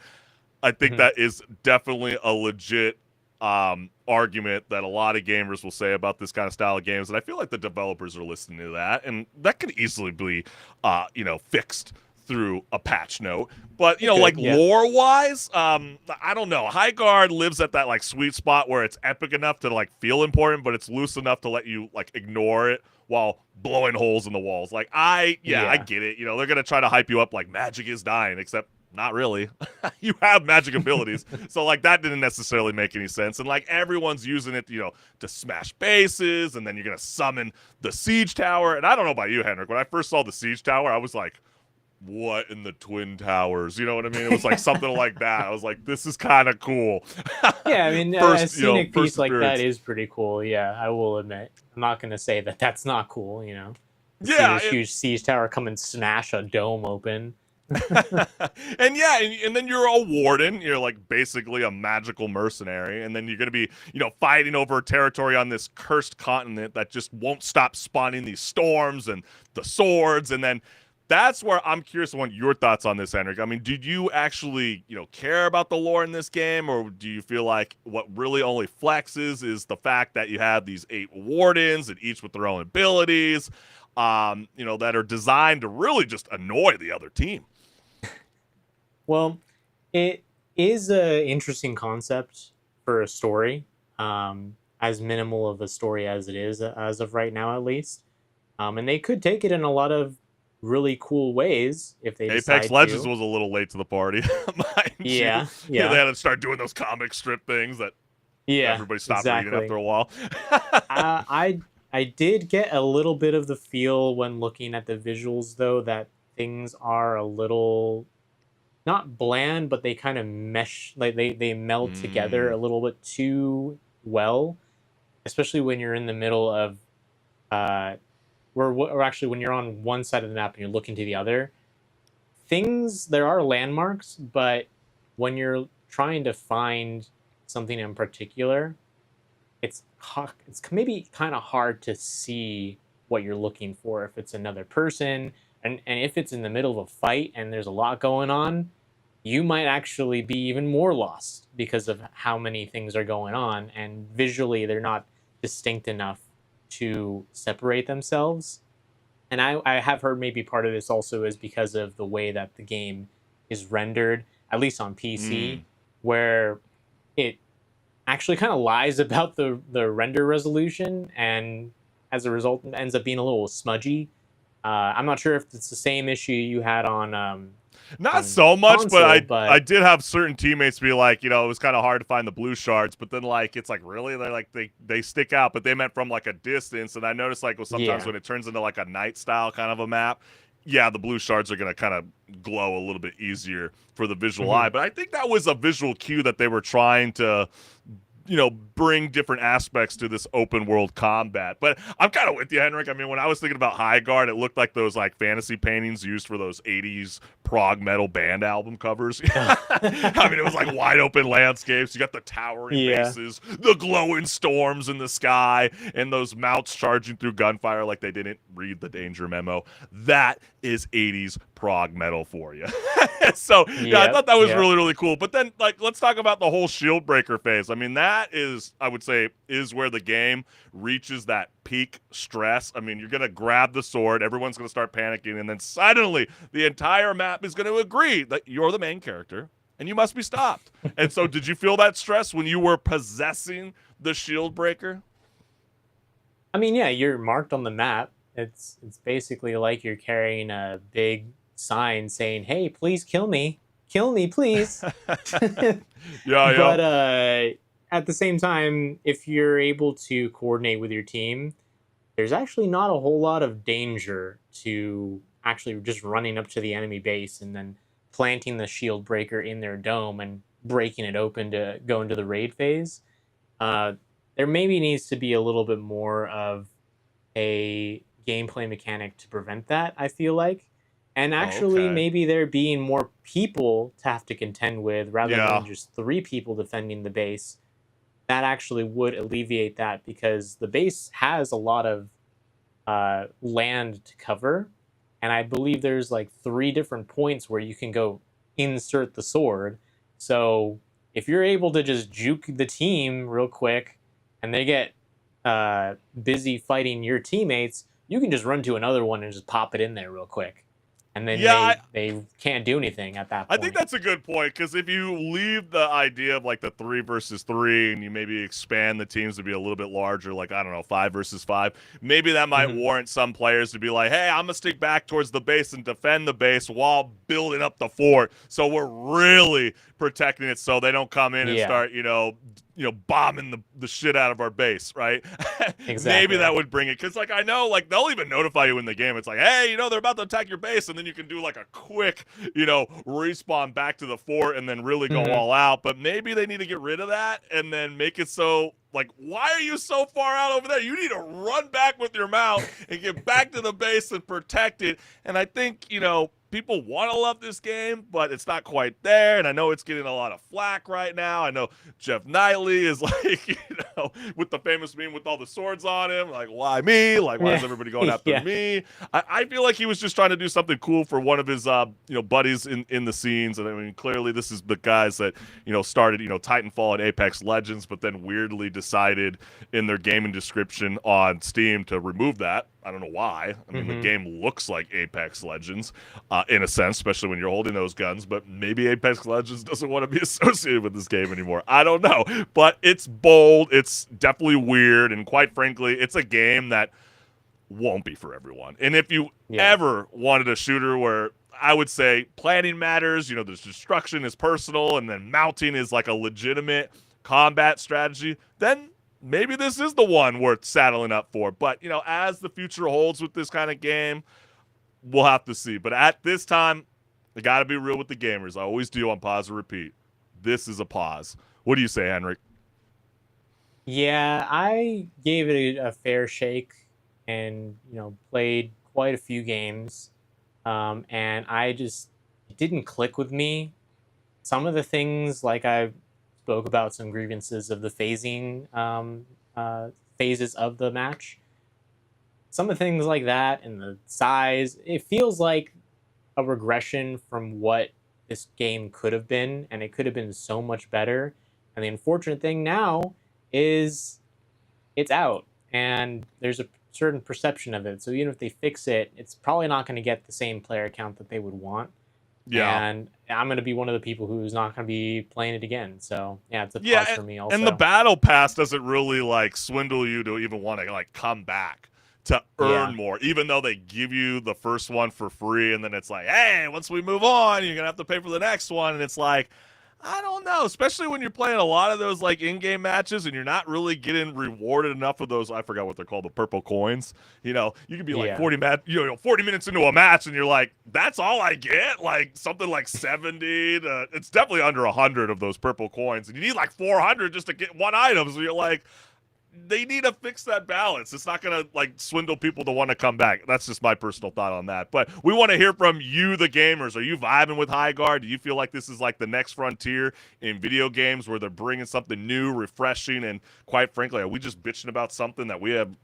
Speaker 2: I think that is definitely a legit argument that a lot of gamers will say about this kind of style of games, and I feel like the developers are listening to that, and that could easily be fixed through a patch note. But lore wise, I don't know, High Guard lives at that like sweet spot where it's epic enough to like feel important, but it's loose enough to let you like ignore it while blowing holes in the walls. Like I get it, they're gonna try to hype you up like magic is dying, except not really. You have magic abilities. So like that didn't necessarily make any sense. And like everyone's using it, to smash bases, and then you're gonna summon the siege tower. And I don't know about you, Henrik, when I first saw the siege tower, I was like, what in the Twin Towers? You know what I mean? It was like something like that. I was like, this is kind of cool.
Speaker 3: Yeah, I mean, a scenic piece like that is pretty cool. Yeah, I will admit. I'm not going to say that that's not cool,
Speaker 2: Yeah.
Speaker 3: See this huge siege tower come and smash a dome open.
Speaker 2: and then you're a warden. You're like basically a magical mercenary, and then you're going to be, fighting over territory on this cursed continent that just won't stop spawning these storms and the swords, and then that's where I'm curious on your thoughts on this, Henrik. I mean, did you actually, care about the lore in this game, or do you feel like what really only flexes is the fact that you have these 8 wardens and each with their own abilities, that are designed to really just annoy the other team?
Speaker 3: Well, it is an interesting concept for a story, as minimal of a story as it is, as of right now at least. And they could take it in a lot of really cool ways if they
Speaker 2: Apex
Speaker 3: decide
Speaker 2: Legends
Speaker 3: to.
Speaker 2: was a little late to the party, mind
Speaker 3: Yeah,
Speaker 2: you.
Speaker 3: yeah.
Speaker 2: They had to start doing those comic strip things that
Speaker 3: Yeah,
Speaker 2: everybody stopped reading
Speaker 3: exactly.
Speaker 2: after a while.
Speaker 3: I did get a little bit of the feel when looking at the visuals though that things are a little not bland, but they kind of mesh, like they meld together
Speaker 2: Mm.
Speaker 3: a little bit too well, especially when you're in the middle of or actually when you're on one side of the map and you're looking to the other. Things there are landmarks, but when you're trying to find something in particular, it's maybe kind of hard to see what you're looking for if it's another person, and if it's in the middle of a fight and there's a lot going on, you might actually be even more lost because of how many things are going on, and visually they're not distinct enough to separate themselves. And I have heard maybe part of this also is because of the way that the game is rendered, at least on PC,
Speaker 2: Mm.
Speaker 3: where it actually kind of lies about the render resolution, and as a result it ends up being a little smudgy. I'm not sure if it's the same issue you had
Speaker 2: Not
Speaker 3: on
Speaker 2: so much, but
Speaker 3: console,
Speaker 2: I
Speaker 3: but
Speaker 2: did have certain teammates be like, it was kind of hard to find the blue shards, but then like it's like really they're like they stick out, but they meant from like a distance, and I noticed like sometimes
Speaker 3: yeah.
Speaker 2: when it turns into like a night style kind of a map, yeah, the blue shards are gonna kind of glow a little bit easier for the visual eye,
Speaker 3: Mhm.
Speaker 2: but I think that was a visual cue that they were trying to bring different aspects to this open world combat. But I'm kind of with you, Henrik. I mean, when I was thinking about High Guard, it looked like those like fantasy paintings used for those 80s prog metal band album covers. I mean, it was like wide open landscapes. You got the towering
Speaker 3: Yeah.
Speaker 2: bases, the glowing storms in the sky, and those mounts charging through gunfire like they didn't read the danger memo. That is 80s prog metal for you. So, yeah, I thought that was
Speaker 3: Yep.
Speaker 2: really, really cool. But then, like, let's talk about the whole shield breaker phase. I mean, that is, I would say, is where the game reaches that peak stress. I mean, you're going to grab the sword, everyone's going to start panicking, and then suddenly the entire map is going to agree that you're the main character and you must be stopped. And so, did you feel that stress when you were possessing the shield breaker?
Speaker 3: I mean, yeah, you're marked on the map. It's basically like you're carrying a big sign saying, "Hey, please kill me, please."
Speaker 2: Yeah.
Speaker 3: But at the same time, if you're able to coordinate with your team, there's actually not a whole lot of danger to actually just running up to the enemy base and then planting the shield breaker in their dome and breaking it open to go into the raid phase. Uh, there maybe needs to be a little bit more of a gameplay mechanic to prevent that, I feel like. And
Speaker 2: Oh,
Speaker 3: actually,
Speaker 2: okay.
Speaker 3: maybe there being more people to have to contend with rather
Speaker 2: Yeah.
Speaker 3: than just three people defending the base. That actually would alleviate that because the base has a lot of land to cover. And I believe there's like three different points where you can go insert the sword. So if you're able to just juke the team real quick and they get busy fighting your teammates, you can just run to another one and just pop it in there real quick. And then
Speaker 2: Yeah,
Speaker 3: they can't do anything at that
Speaker 2: I
Speaker 3: point.
Speaker 2: think that's a good point because if you leave the idea of like the 3 versus 3 and you maybe expand the teams to be a little bit larger, like I don't know, 5 versus 5, maybe that might
Speaker 3: Mhm.
Speaker 2: warrant some players to be like, hey, I'm gonna stick back towards the base and defend the base while building up the fort. So we're really protecting it so they don't come in and
Speaker 3: Yeah,
Speaker 2: start, bombing the shit out of our base, right? Maybe
Speaker 3: exactly.
Speaker 2: that would bring it because like I know like they'll even notify you in the game. It's like, hey, they're about to attack your base, and then you can do like a quick respawn back to the fort and then really go
Speaker 3: Mhm.
Speaker 2: all out. But maybe they need to get rid of that and then make it so like, why are you so far out over there? You need to run back with your mount and get back to the base and protect it. And I think, people want to love this game, but it's not quite there. And I know it's getting a lot of flack right now. I know Jeff Knightley is like, with the famous meme with all the swords on him, like, why me? Like, why is
Speaker 3: Yeah,
Speaker 2: everybody going after
Speaker 3: yeah.
Speaker 2: me? I feel like he was just trying to do something cool for one of his, buddies in the scenes. And I mean, clearly this is the guys that, started, Titanfall and Apex Legends, but then weirdly decided in their gaming description on Steam to remove that. I don't know why. I mean, the
Speaker 3: Mhm.
Speaker 2: game looks like Apex Legends in a sense, especially when you're holding those guns, but maybe Apex Legends doesn't want to be associated with this game anymore. I don't know. But it's bold. It's definitely weird. And quite frankly, it's a game that won't be for everyone. And if you
Speaker 3: Yeah.
Speaker 2: ever wanted a shooter where I would say planning matters, the destruction is personal, and then mounting is like a legitimate combat strategy, then maybe this is the one worth saddling up for. But, as the future holds with this kind of game, we'll have to see. But at this time, I got to be real with the gamers. I always do on Pause or Repeat. This is a pause. What do you say, Henrik?
Speaker 3: Yeah, I gave it a fair shake and, played quite a few games. And it didn't click with me. Some of the things, like I spoke about some grievances of the phasing phases of the match. Some of the things like that and the size, it feels like a regression from what this game could have been, and it could have been so much better. And the unfortunate thing now is it's out, and there's a certain perception of it. So even if they fix it, it's probably not going to get the same player count that they would want.
Speaker 2: Yeah.
Speaker 3: And I'm going to be one of the people who's not going to be playing it again. So yeah, it's a pause for me also.
Speaker 2: And the battle pass doesn't really swindle you to even want to come back to earn more, even though they give you the first one for free, and then it's like, hey, once we move on, you're gonna have to pay for the next one. And it's like, I don't know, especially when you're playing a lot of those in-game matches and you're not really getting rewarded enough of those, I forgot what they're called, the purple coins. You could be 40 minutes into a match and you're like, that's all I get? Something like 70 to, it's definitely under 100 of those purple coins. And you need 400 just to get one item. So you're like, they need to fix that balance. It's not going to swindle people to want to come back. That's just my personal thought on that. But we want to hear from you, the gamers. Are you vibing with High Guard? Do you feel like this is the next frontier in video games where they're bringing something new, refreshing, and quite frankly, are we just bitching about something that we have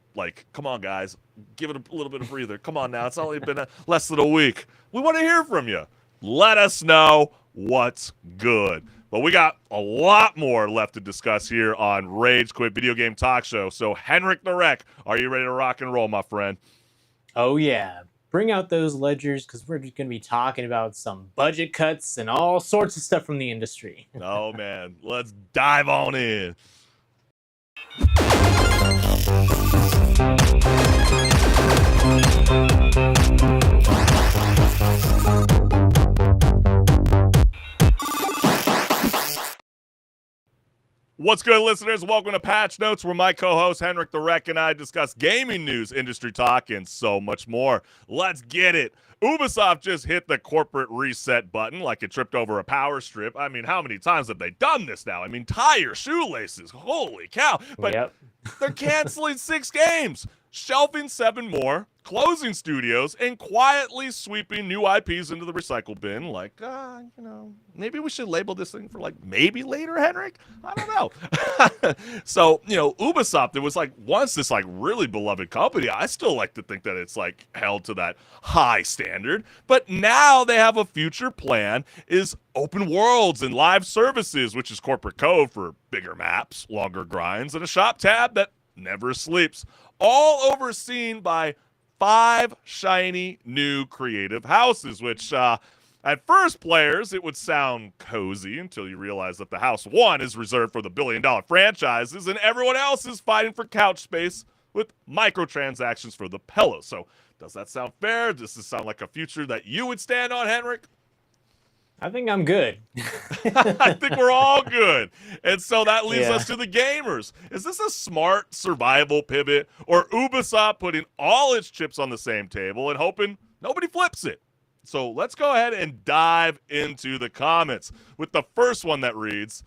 Speaker 2: come on, guys, give it a little bit of breather. Come on now. It's only been less than a week. We want to hear from you. Let us know what's good. But we got a lot more left to discuss here on Rage Quit Video Game Talk Show. So, Henrik the Wreck, are you ready to rock and roll, my friend?
Speaker 3: Oh, yeah. Bring out those ledgers, because we're just going to be talking about some budget cuts and all sorts of stuff from the industry.
Speaker 2: Oh, man. Let's dive on in. What's good, listeners? Welcome to Patch Notes, where my co-host Henrik the Wreck and I discuss gaming news, industry talk, and so much more. Let's get it. Ubisoft just hit the corporate reset button like it tripped over a power strip. I mean, how many times have they done this now? I mean, tie your shoelaces. Holy cow. But they're canceling 6 games, shelving 7 more, closing studios, and quietly sweeping new IPs into the recycle bin. Maybe we should label this thing for maybe later, Henrik? I don't know. So, Ubisoft, it was once this really beloved company. I still like to think that it's held to that high standard. But now they have a future plan is open worlds and live services, which is corporate code for bigger maps, longer grinds, and a shop tab that never sleeps. All overseen by 5 shiny new creative houses, which at first players, it would sound cozy until you realize that the house 1 is reserved for the billion-dollar franchises and everyone else is fighting for couch space with microtransactions for the pillow. So does that sound fair? Does this sound like a future that you would stand on, Henrik?
Speaker 3: I think I'm good.
Speaker 2: I think we're all good. And so that leaves us to the gamers. Is this a smart survival pivot, or Ubisoft putting all its chips on the same table and hoping nobody flips it? So let's go ahead and dive into the comments with the first one that reads,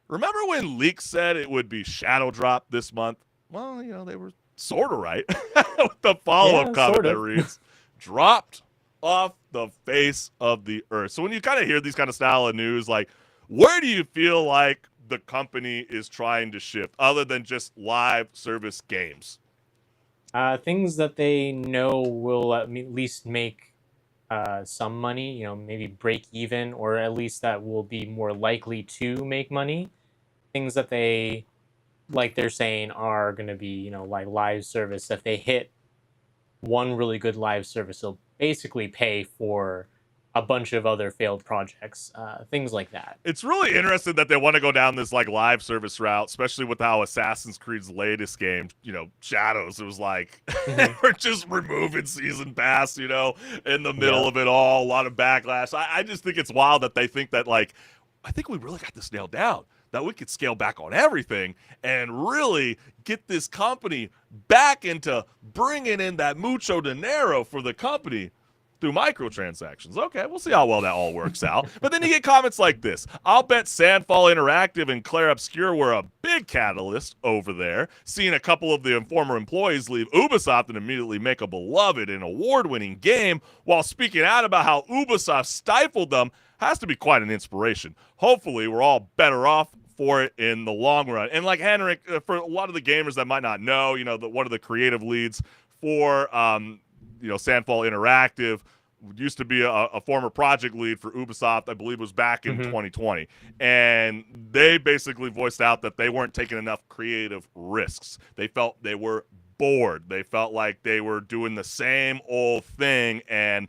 Speaker 2: remember when leaks said it would be Shadow Drop this month? Well, they were sort of right. With the follow-up comment that reads, dropped off the face of the earth. So when you kind of hear these kind of style of news, where do you feel like the company is trying to shift other than just live service games?
Speaker 3: Things that they know will at least make some money, maybe break even, or at least that will be more likely to make money. Things that they, they're saying, are going to be, live service. If they hit one really good live service, they'll basically pay for a bunch of other failed projects, things like that.
Speaker 2: It's really interesting that they want to go down this like live service route, especially with how Assassin's Creed's latest game, Shadows, it was like we're just removing season pass, in the middle of it all, a lot of backlash. I just think it's wild that they think that like, I think we really got this nailed down, that we could scale back on everything and really get this company back into bringing in that mucho dinero for the company through microtransactions. Okay, we'll see how well that all works out. But then you get comments like this. I'll bet Sandfall Interactive and Claire Obscure were a big catalyst over there, seeing a couple of the former employees leave Ubisoft and immediately make a beloved and award-winning game while speaking out about how Ubisoft stifled them has to be quite an inspiration. Hopefully, we're all better off for it in the long run. And like Henrik, for a lot of the gamers that might not know, one of the creative leads for Sandfall Interactive used to be a former project lead for Ubisoft, I believe was back in 2020. And they basically voiced out that they weren't taking enough creative risks. They felt they were bored. They felt like they were doing the same old thing. And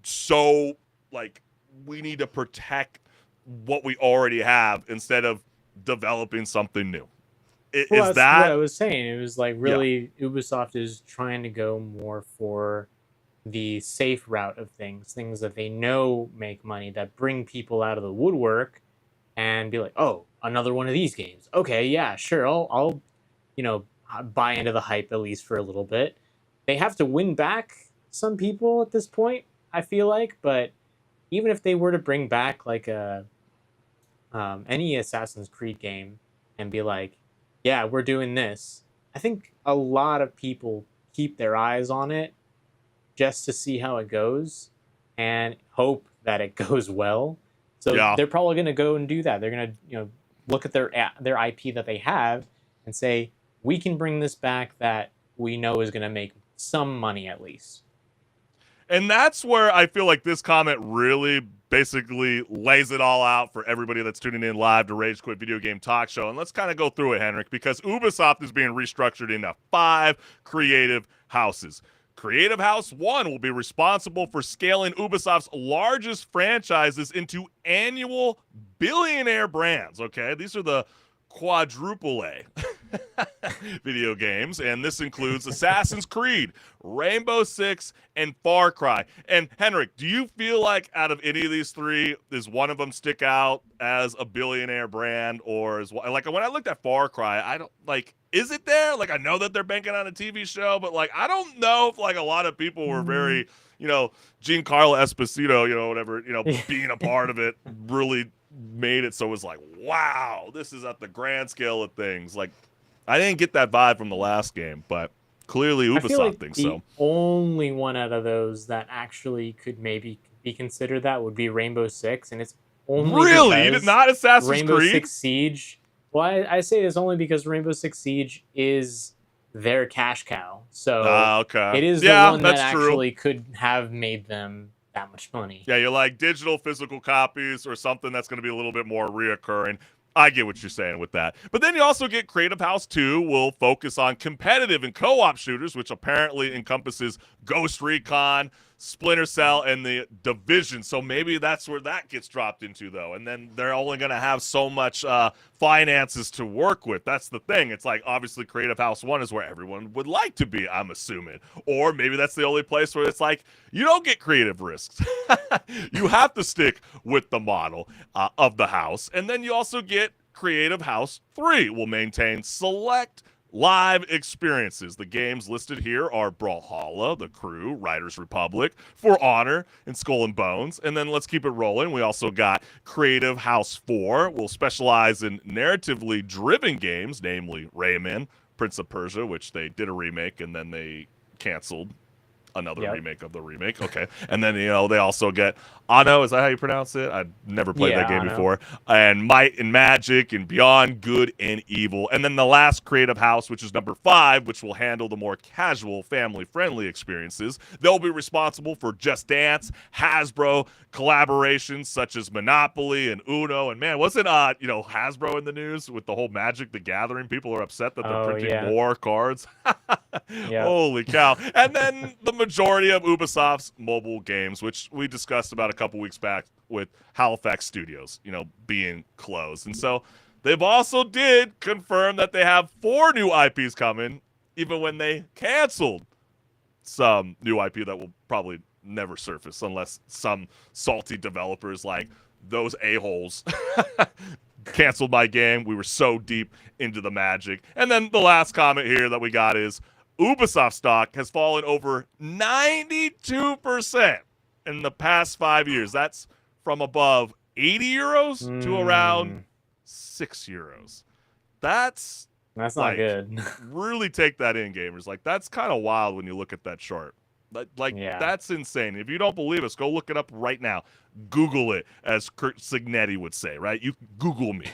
Speaker 2: so, like, we need to protect what we already have instead of developing something new.
Speaker 3: Well,
Speaker 2: Is
Speaker 3: that's
Speaker 2: that
Speaker 3: what I was saying? It was like really Ubisoft is trying to go more for the safe route of things that they know make money, that bring people out of the woodwork, and be like, oh, another one of these games. Okay, yeah, sure, I'll buy into the hype at least for a little bit. They have to win back some people at this point, I feel like, but even if they were to bring back like any Assassin's Creed game and be like, yeah, we're doing this, I think a lot of people keep their eyes on it just to see how it goes and hope that it goes well. So they're probably going to go and do that. They're going to, look at their IP that they have and say, we can bring this back that we know is going to make some money at least.
Speaker 2: And that's where I feel like this comment really basically lays it all out for everybody that's tuning in live to Rage Quit Video Game Talk Show. And let's kind of go through it, Henrik, because Ubisoft is being restructured into 5 creative houses. Creative House 1 will be responsible for scaling Ubisoft's largest franchises into annual billionaire brands, okay? These are the quadruple A video games, and this includes Assassin's Creed, Rainbow Six, and Far Cry. And Henrik, do you feel like out of any of these 3, does one of them stick out as a billionaire brand, or is like when I looked at Far Cry, I don't like. Is it there? Like, I know that they're banking on a TV show, but like I don't know if like a lot of people were very, Giancarlo Esposito, whatever, being a part of it really made it so it was like, wow, this is at the grand scale of things. Like, I didn't get that vibe from the last game, but clearly Ubisoft thinks so.
Speaker 3: The only one out of those that actually could maybe be considered that would be Rainbow Six, and it's only
Speaker 2: really not Assassin's
Speaker 3: Rainbow
Speaker 2: Creed?
Speaker 3: Six Siege. Well, I say this only because Rainbow Six Siege is their cash cow, so
Speaker 2: okay.
Speaker 3: it is the one that actually could have made them that much money.
Speaker 2: Yeah, you're like digital physical copies or something that's going to be a little bit more reoccurring. I get what you're saying with that. But then you also get Creative House 2 will focus on competitive and co-op shooters, which apparently encompasses Ghost Recon, Splinter Cell, and The Division. So maybe that's where that gets dropped into, though. And then they're only going to have so much finances to work with. That's the thing. It's like, obviously, Creative House 1 is where everyone would like to be, I'm assuming. Or maybe that's the only place where it's like, you don't get creative risks. You have to stick with the model of the house. And then you also get Creative House 3 will maintain select live experiences. The games listed here are Brawlhalla, The Crew, Riders Republic, For Honor, and Skull and Bones. And then let's keep it rolling. We also got Creative House 4 will specialize in narratively driven games, namely Rayman, Prince of Persia, which they did a remake and then they canceled another remake of the remake. Okay. And then, they also get Anno. Is that how you pronounce it? I've never played that game before. And Might and Magic and Beyond Good and Evil. And then the last Creative House, which is number 5, which will handle the more casual, family-friendly experiences. They'll be responsible for Just Dance, Hasbro, collaborations such as Monopoly and Uno. And man, wasn't Hasbro in the news with the whole Magic the Gathering? People are upset that they're printing more cards. Holy cow. And then the majority of Ubisoft's mobile games, which we discussed about a couple weeks back with Halifax Studios, being closed. And so they've also did confirm that they have 4 new IPs coming, even when they canceled some new IP that will probably never surface unless some salty developers like those a-holes canceled my game. We were so deep into the magic. And then the last comment here that we got is Ubisoft stock has fallen over 92% in the past 5 years. That's from above 80 euros to around 6 euros. That's
Speaker 3: not good.
Speaker 2: Really take that in, gamers. Like, that's kind of wild when you look at that chart. That's insane. If you don't believe us, go look it up right now. Google it, as Kurt Signetti would say, right? You Google me.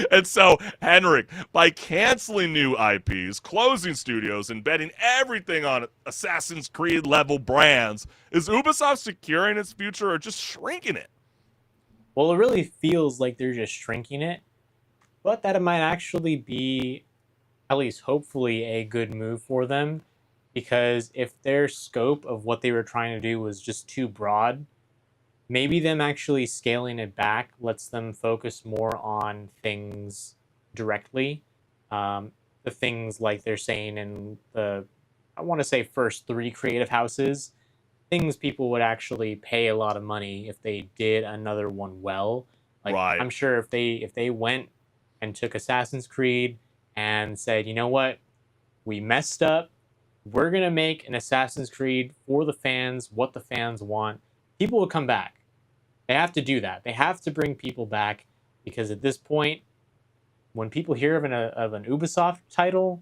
Speaker 2: And so, Henrik, by canceling new IPs, closing studios, and betting everything on Assassin's Creed level brands, is Ubisoft securing its future or just shrinking it?
Speaker 3: Well, it really feels like they're just shrinking it, but that it might actually be, at least hopefully, a good move for them. Because if their scope of what they were trying to do was just too broad, maybe them actually scaling it back lets them focus more on things directly. The things like they're saying in the, I want to say, first 3 creative houses, things people would actually pay a lot of money if they did another one well. Like,
Speaker 2: right.
Speaker 3: I'm sure if they went and took Assassin's Creed and said, you know what, we messed up, we're going to make an Assassin's Creed for the fans, what the fans want, people will come back. They have to do that. They have to bring people back, because at this point, when people hear of an Ubisoft title,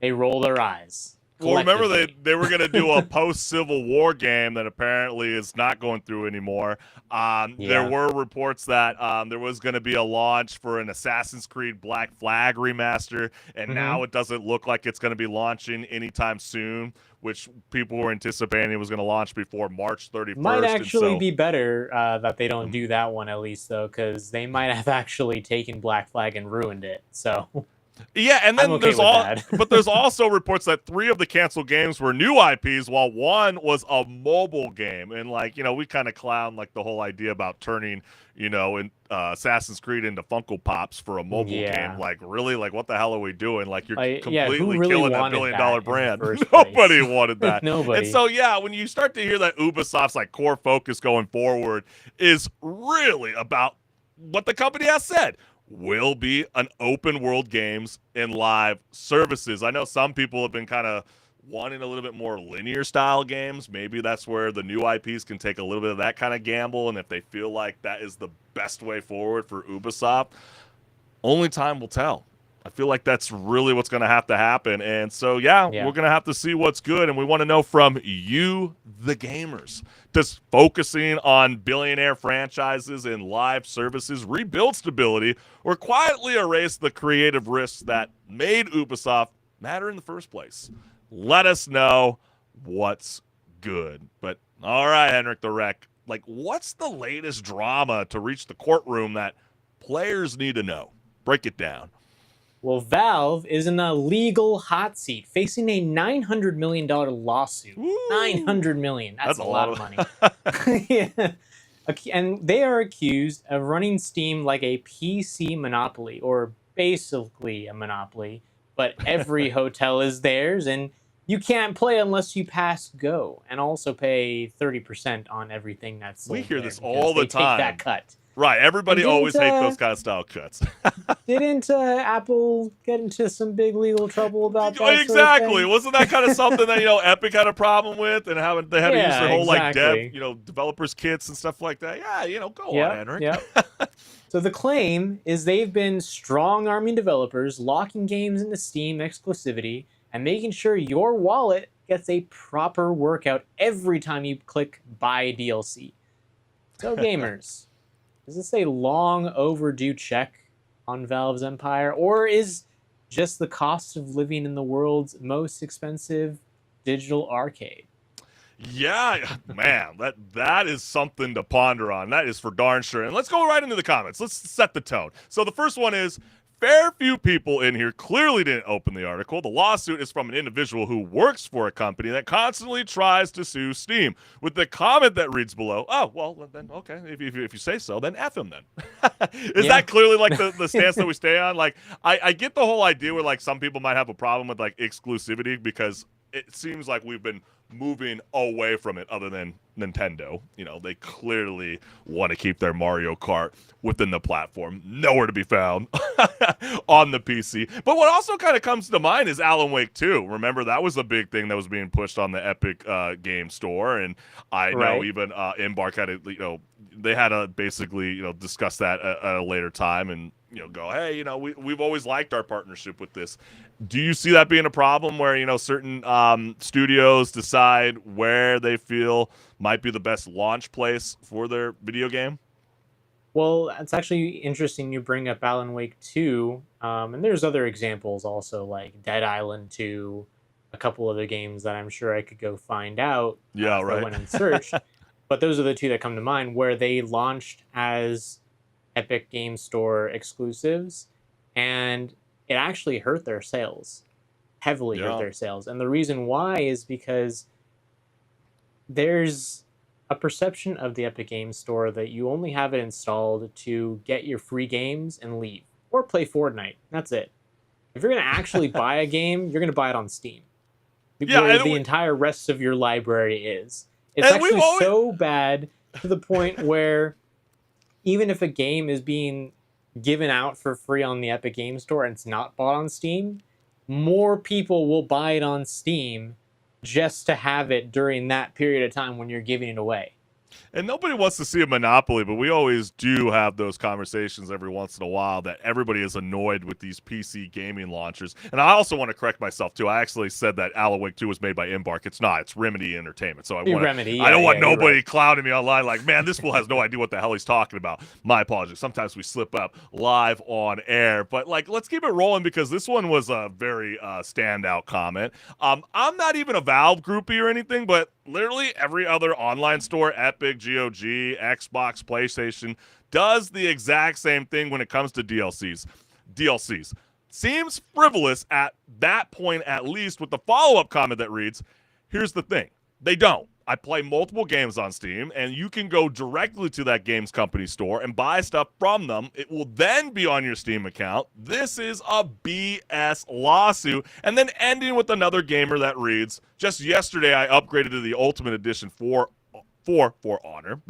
Speaker 3: they roll their eyes.
Speaker 2: Well, remember they were going to do a post-Civil War game that apparently is not going through anymore. There were reports that there was going to be a launch for an Assassin's Creed Black Flag remaster, and now it doesn't look like it's going to be launching anytime soon, which people were anticipating it was going to launch before March 31st.
Speaker 3: Might actually be better that they don't do that one, at least, though, because they might have actually taken Black Flag and ruined it, so...
Speaker 2: Yeah, and then
Speaker 3: but
Speaker 2: there's also reports that 3 of the canceled games were new IPs, while 1 was a mobile game. And we kind of clown the whole idea about turning, Assassin's Creed into Funko Pops for a mobile game. Like, really, what the hell are we doing? Like, you're completely
Speaker 3: really
Speaker 2: killing that billion-dollar brand.
Speaker 3: Nobody
Speaker 2: wanted that.
Speaker 3: Nobody.
Speaker 2: And so, when you start to hear that Ubisoft's core focus going forward is really about what the company has said will be an open world games and live services. I know some people have been kind of wanting a little bit more linear style games. Maybe that's where the new IPs can take a little bit of that kind of gamble, and if they feel like that is the best way forward for Ubisoft, only time will tell. I feel like that's really what's going to have to happen. And so, we're going to have to see what's good. And we want to know from you, the gamers. Does focusing on billionaire franchises and live services rebuild stability or quietly erase the creative risks that made Ubisoft matter in the first place? Let us know what's good. But, all right, Henrik the Wreck, what's the latest drama to reach the courtroom that players need to know? Break it down.
Speaker 3: Well, Valve is in a legal hot seat, facing a $900 million lawsuit.
Speaker 2: Woo!
Speaker 3: $900 million. That's a lot of money. Yeah. And they are accused of running Steam like a PC monopoly, or basically a monopoly, but every hotel is theirs, and you can't play unless you pass Go, and also pay 30% on everything that's sold.
Speaker 2: We hear
Speaker 3: there,
Speaker 2: this all the time.
Speaker 3: Take that cut.
Speaker 2: Right, everybody always hates those kind of style cuts.
Speaker 3: Didn't Apple get into some big legal trouble about that?
Speaker 2: Exactly.
Speaker 3: Sort of thing?
Speaker 2: Wasn't that kind of something that Epic had a problem with, and they had to use their whole
Speaker 3: exactly.
Speaker 2: developers kits and stuff like that? Yeah, go on, Henrik.
Speaker 3: Yeah. So the claim is they've been strong-arming developers, locking games into Steam exclusivity, and making sure your wallet gets a proper workout every time you click buy DLC. So gamers. Is this a long overdue check on Valve's empire, or is just the cost of living in the world's most expensive digital arcade?
Speaker 2: Yeah, man, that is something to ponder on. That is for darn sure. And let's go right into the comments. Let's set the tone. So the first one is, fair few people in here clearly didn't open the article. The lawsuit is from an individual who works for a company that constantly tries to sue Steam, with the comment that reads below, oh, well, then, okay, if you say so, then F him then. Is that clearly like the stance that we stay on? Like, I get the whole idea where like some people might have a problem with like exclusivity because it seems like we've been moving away from it other than Nintendo. You know, they clearly want to keep their Mario Kart within the platform. Nowhere to be found on the PC. But what also kind of comes to mind is Alan Wake 2. Remember, that was a big thing that was being pushed on the Epic Game Store. And I know even Embark had they had to basically, discuss that at a later time and, go, hey, we've always liked our partnership with this. Do you see that being a problem where, certain studios decide where they feel might be the best launch place for their video game?
Speaker 3: Well, it's actually interesting you bring up Alan Wake 2, and there's other examples also, like Dead Island 2, a couple other games that I'm sure I could go find out if I went and searched. But those are the two that come to mind where they launched as Epic Game Store exclusives, and it actually hurt their sales, heavily hurt their sales. And the reason why is because there's a perception of the Epic Game Store that you only have it installed to get your free games and leave, or play Fortnite. That's it. If you're going to actually buy a game, you're going to buy it on Steam. Where the entire rest of your library is. It's actually so bad to the point where even if a game is being given out for free on the Epic Game Store and it's not bought on Steam, more people will buy it on Steam just to have it during that period of time when you're giving it away.
Speaker 2: And nobody wants to see a monopoly, but we always do have those conversations every once in a while that everybody is annoyed with these PC gaming launchers. And I also want to correct myself, too. I actually said that Alan Wake 2 was made by Embark. It's not. It's Remedy Entertainment. So I don't want nobody clouding me online like, man, this fool has no idea what the hell he's talking about. My apologies. Sometimes we slip up live on air. But, let's keep it rolling because this one was a very standout comment. I'm not even a Valve groupie or anything, but literally every other online store, Epic, GOG, Xbox, PlayStation, does the exact same thing when it comes to DLCs. Seems frivolous at that point, at least, with the follow-up comment that reads, here's the thing. They don't. I play multiple games on Steam, and you can go directly to that games company store and buy stuff from them. It will then be on your Steam account. This is a BS lawsuit. And then ending with another gamer that reads, just yesterday I upgraded to the Ultimate Edition for Honor.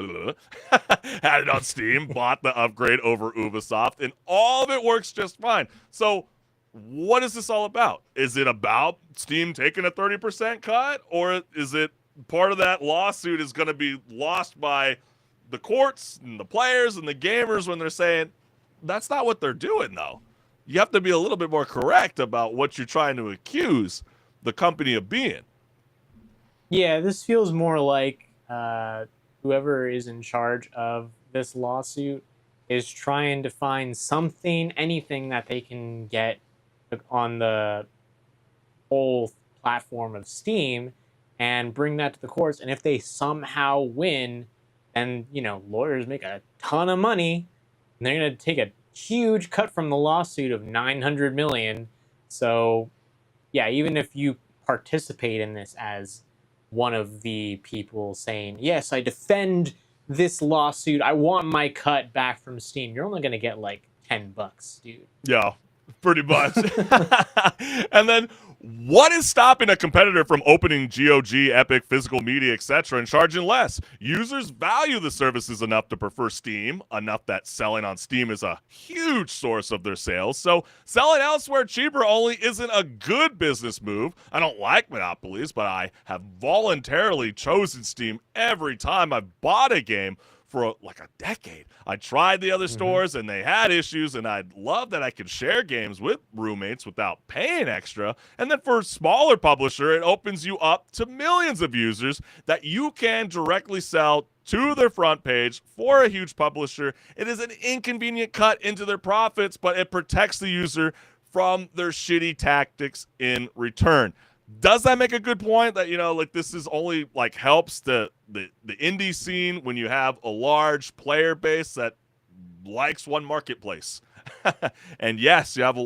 Speaker 2: Had it on Steam, bought the upgrade over Ubisoft, and all of it works just fine. So what is this all about? Is it about Steam taking a 30% cut, or is it part of that lawsuit is going to be lost by the courts and the players and the gamers when they're saying that's not what they're doing, though? You have to be a little bit more correct about what you're trying to accuse the company of being.
Speaker 3: Yeah, this feels more like whoever is in charge of this lawsuit is trying to find something, anything that they can get on the whole platform of Steam and bring that to the courts. And if they somehow win, then, lawyers make a ton of money, and they're going to take a huge cut from the lawsuit of $900 million. So, yeah, even if you participate in this as one of the people saying, yes, I defend this lawsuit, I want my cut back from Steam, you're only going to get like $10, dude.
Speaker 2: Yeah, pretty much. And then what is stopping a competitor from opening GOG, Epic, physical media, etc., and charging less? Users value the services enough to prefer Steam, enough that selling on Steam is a huge source of their sales. So selling elsewhere cheaper only isn't a good business move. I don't like monopolies, but I have voluntarily chosen Steam every time I've bought a game for like a decade. I tried the other stores and they had issues, and I'd love that I could share games with roommates without paying extra. And then for a smaller publisher, it opens you up to millions of users that you can directly sell to their front page. For a huge publisher, it is an inconvenient cut into their profits, but it protects the user from their shitty tactics in return. Does that make a good point that, this is only helps the indie scene when you have a large player base that likes one marketplace? And yes, you have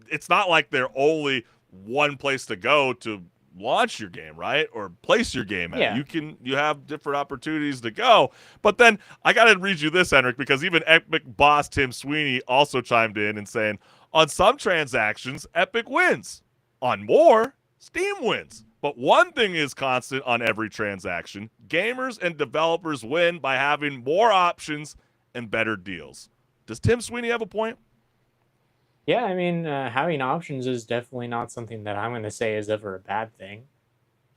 Speaker 2: it's not like they're only one place to go to launch your game, right? Or place your game at.
Speaker 3: Yeah.
Speaker 2: You have different opportunities to go. But then I got to read you this, Henrik, because even Epic boss Tim Sweeney also chimed in and saying, on some transactions, Epic wins. On more, Steam wins. But one thing is constant on every transaction. Gamers and developers win by having more options and better deals. Does Tim Sweeney have a point?
Speaker 3: Yeah, I mean, having options is definitely not something that I'm going to say is ever a bad thing.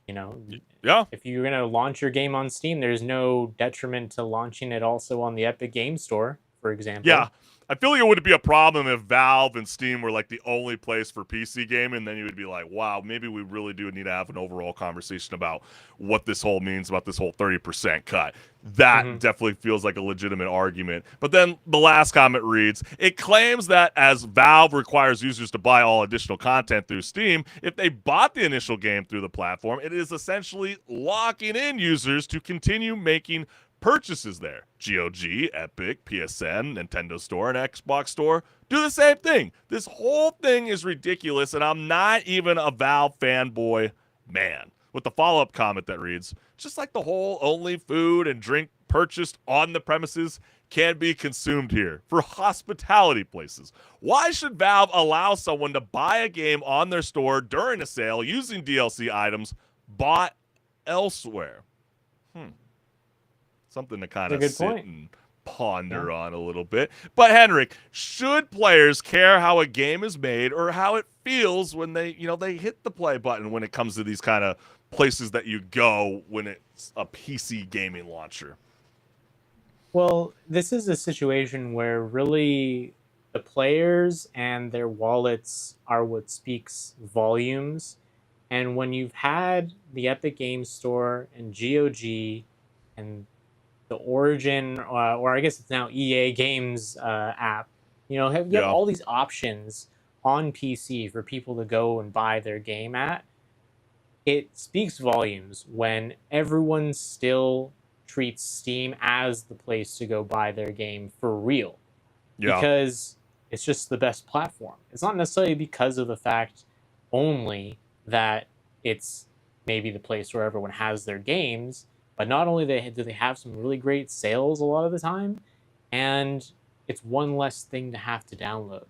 Speaker 3: You know,
Speaker 2: Yeah.
Speaker 3: if you're going to launch your game on Steam, there's no detriment to launching it also on the Epic Game Store, for example.
Speaker 2: Yeah. I feel like it would be a problem if Valve and Steam were like the only place for PC gaming. And then you would be like, wow, maybe we really do need to have an overall conversation about what this whole means about this whole 30% cut. That definitely feels like a legitimate argument. But then the last comment reads, it claims that as Valve requires users to buy all additional content through Steam, if they bought the initial game through the platform, it is essentially locking in users to continue making purchases there. GOG, Epic, PSN, Nintendo Store, and Xbox Store do the same thing. This whole thing is ridiculous, and I'm not even a Valve fanboy man. With the follow-up comment that reads, just like the whole only food and drink purchased on the premises can be consumed here for hospitality places. Why should Valve allow someone to buy a game on their store during a sale using DLC items bought elsewhere? Something to kind of sit and ponder on a little bit. But Henrik, should players care how a game is made or how it feels when they hit the play button when it comes to these kind of places that you go when it's a PC gaming launcher?
Speaker 3: Well, this is a situation where really the players and their wallets are what speaks volumes. And when you've had the Epic Games Store and GOG and the Origin, or I guess it's now EA Games app, you have all these options on PC for people to go and buy their game at. It speaks volumes when everyone still treats Steam as the place to go buy their game for real.
Speaker 2: Yeah.
Speaker 3: Because it's just the best platform. It's not necessarily because of the fact only that it's maybe the place where everyone has their games, but not only do they have some really great sales a lot of the time, and it's one less thing to have to download.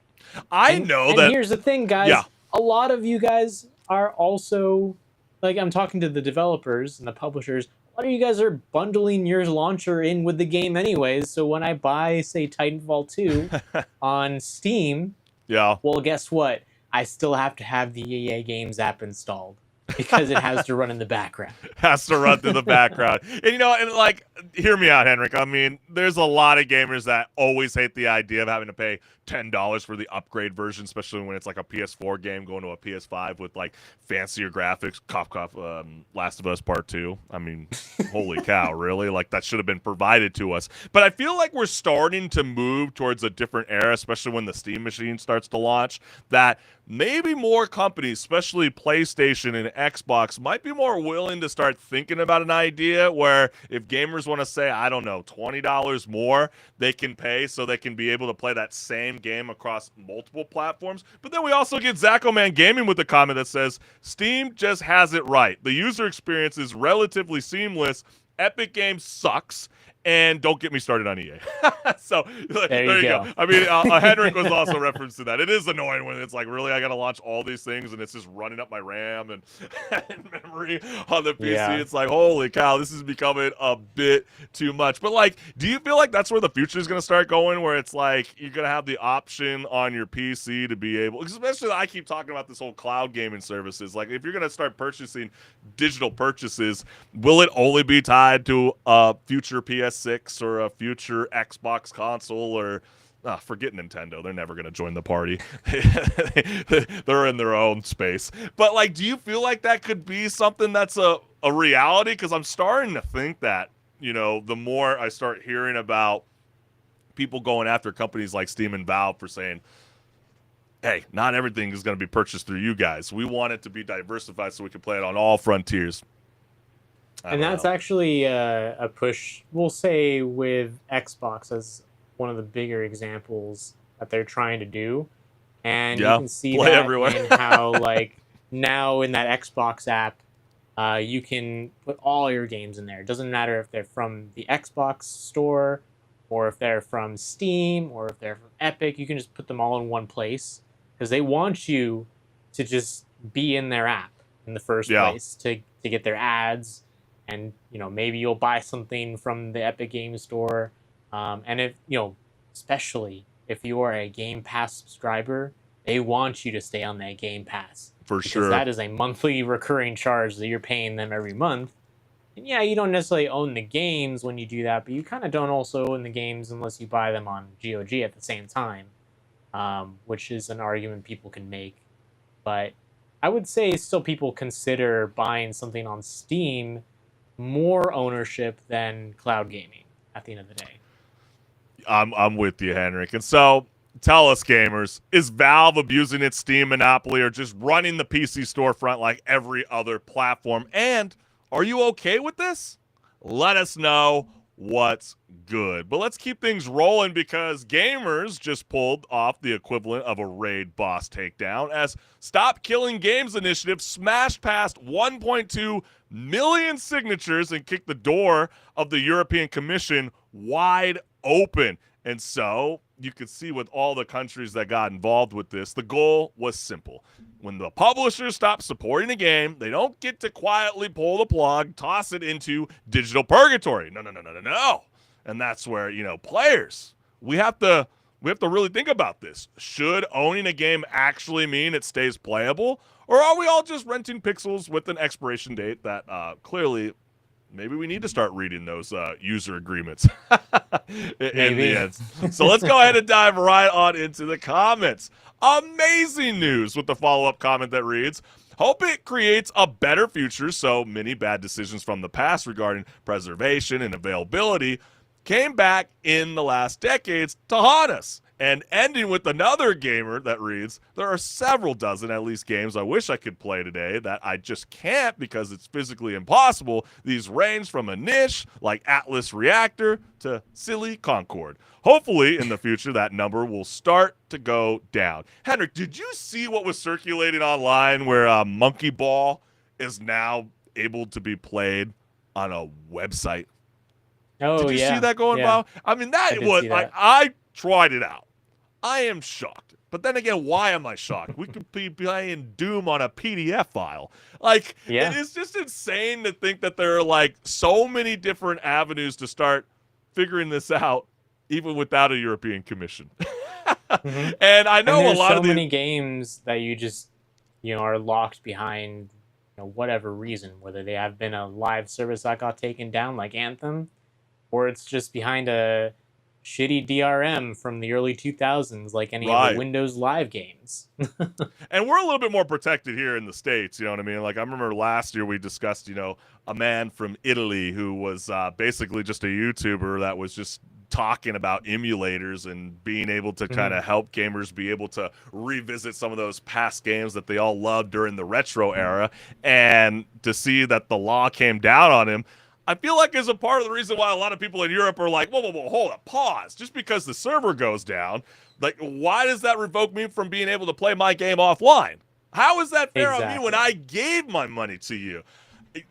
Speaker 3: And here's the thing, guys.
Speaker 2: Yeah.
Speaker 3: A lot of you guys are also, like, I'm talking to the developers and the publishers. A lot of you guys are bundling your launcher in with the game anyways. So when I buy, say, Titanfall 2 on Steam, well, guess what? I still have to have the EA Games app installed. Because it has to run in the background.
Speaker 2: Has to run through the background. And like, hear me out, Henrik. I mean, there's a lot of gamers that always hate the idea of having to pay $10 for the upgrade version, especially when it's like a PS4 game going to a PS5 with like fancier graphics. Last of Us Part 2. I mean, holy cow, really? Like, that should have been provided to us. But I feel like we're starting to move towards a different era, especially when the Steam machine starts to launch, that maybe more companies, especially PlayStation and Xbox, might be more willing to start thinking about an idea where if gamers want to say, I don't know, $20 more, they can pay so they can be able to play that same game across multiple platforms. But then we also get Zachoman Gaming with a comment that says, Steam just has it right. The user experience is relatively seamless. Epic Games sucks. And don't get me started on EA. So there you go. I mean, Henrik was also referenced to that. It is annoying when it's like, really, I got to launch all these things and it's just running up my RAM and, and memory on the PC. Yeah. It's like, holy cow, this is becoming a bit too much. But like, do you feel like that's where the future is going to start going, where it's like you're going to have the option on your PC to be able, especially I keep talking about this whole cloud gaming services. Like, if you're going to start purchasing digital purchases, will it only be tied to a future PS6 or a future Xbox console, or forget Nintendo, they're never going to join the party. They're in their own space. But like, do you feel like that could be something that's a reality? Because I'm starting to think that, the more I start hearing about people going after companies like Steam and Valve for saying, hey, not everything is going to be purchased through you guys. We want it to be diversified so we can play it on all frontiers.
Speaker 3: And that's actually a push, we'll say, with Xbox as one of the bigger examples. that they're trying to do. And you
Speaker 2: Yeah,
Speaker 3: can see
Speaker 2: play
Speaker 3: that
Speaker 2: everywhere.
Speaker 3: in how, like, now in that Xbox app, you can put all your games in there. It doesn't matter if they're from the Xbox store or if they're from Steam or if they're from Epic. You can just put them all in one place because they want you to just be in their app in the first
Speaker 2: Yeah.
Speaker 3: place to get their ads. And, maybe you'll buy something from the Epic Games Store. And if, especially if you are a Game Pass subscriber, they want you to stay on that Game Pass.
Speaker 2: For
Speaker 3: Because
Speaker 2: sure.
Speaker 3: that is a monthly recurring charge that you're paying them every month. And yeah, you don't necessarily own the games when you do that, but you kind of don't also own the games unless you buy them on GOG at the same time, which is an argument people can make. But I would say still people consider buying something on Steam more ownership than cloud gaming at the end of the day.
Speaker 2: I'm with you, Henrik. And so, tell us, gamers, is Valve abusing its Steam monopoly or just running the PC storefront like every other platform? And are you okay with this? Let us know what's good. But let's keep things rolling because gamers just pulled off the equivalent of a raid boss takedown as Stop Killing Games initiative smashed past 1.2 million signatures and kicked the door of the European Commission wide open. And so you could see with all the countries that got involved with this, the goal was simple. When the publishers stop supporting a game, they don't get to quietly pull the plug, toss it into digital purgatory. No. And that's where, players, we have to really think about this. Should owning a game actually mean it stays playable? Or are we all just renting pixels with an expiration date that clearly maybe we need to start reading those user agreements in the end. So let's go ahead and dive right on into the comments. Amazing news with the follow-up comment that reads, hope it creates a better future so many bad decisions from the past regarding preservation and availability came back in the last decades to haunt us. And ending with another gamer that reads, there are several dozen at least games I wish I could play today that I just can't because it's physically impossible. These range from a niche like Atlas Reactor to silly Concord. Hopefully in the future that number will start to go down. Henrik, did you see what was circulating online where Monkey Ball is now able to be played on a website?
Speaker 3: Oh,
Speaker 2: Did you
Speaker 3: yeah.
Speaker 2: see that going
Speaker 3: yeah.
Speaker 2: viral? I mean, that
Speaker 3: I did
Speaker 2: was
Speaker 3: see
Speaker 2: like,
Speaker 3: that.
Speaker 2: I tried it out. I am shocked. But then again, why am I shocked? We could be playing Doom on a PDF file. Like,
Speaker 3: Yeah.
Speaker 2: it is just insane to think that there are like so many different avenues to start figuring this out, even without a European Commission.
Speaker 3: Mhm.
Speaker 2: And I
Speaker 3: And
Speaker 2: know a
Speaker 3: there's
Speaker 2: lot
Speaker 3: so
Speaker 2: of these.
Speaker 3: many games that you just, are locked behind, whatever reason, whether they have been a live service that got taken down like Anthem, or it's just behind a shitty DRM from the early 2000s like any of
Speaker 2: Right.
Speaker 3: the Windows Live games.
Speaker 2: And we're a little bit more protected here in the States, you know what I mean? Like, I remember last year we discussed, a man from Italy who was basically just a YouTuber that was just talking about emulators and being able to kind of help gamers be able to revisit some of those past games that they all loved during the retro era. And to see that the law came down on him, I feel like is a part of the reason why a lot of people in Europe are like, whoa, hold up, pause. Just because the server goes down, like, why does that revoke me from being able to play my game offline? How is that fair on me when I gave my money to you?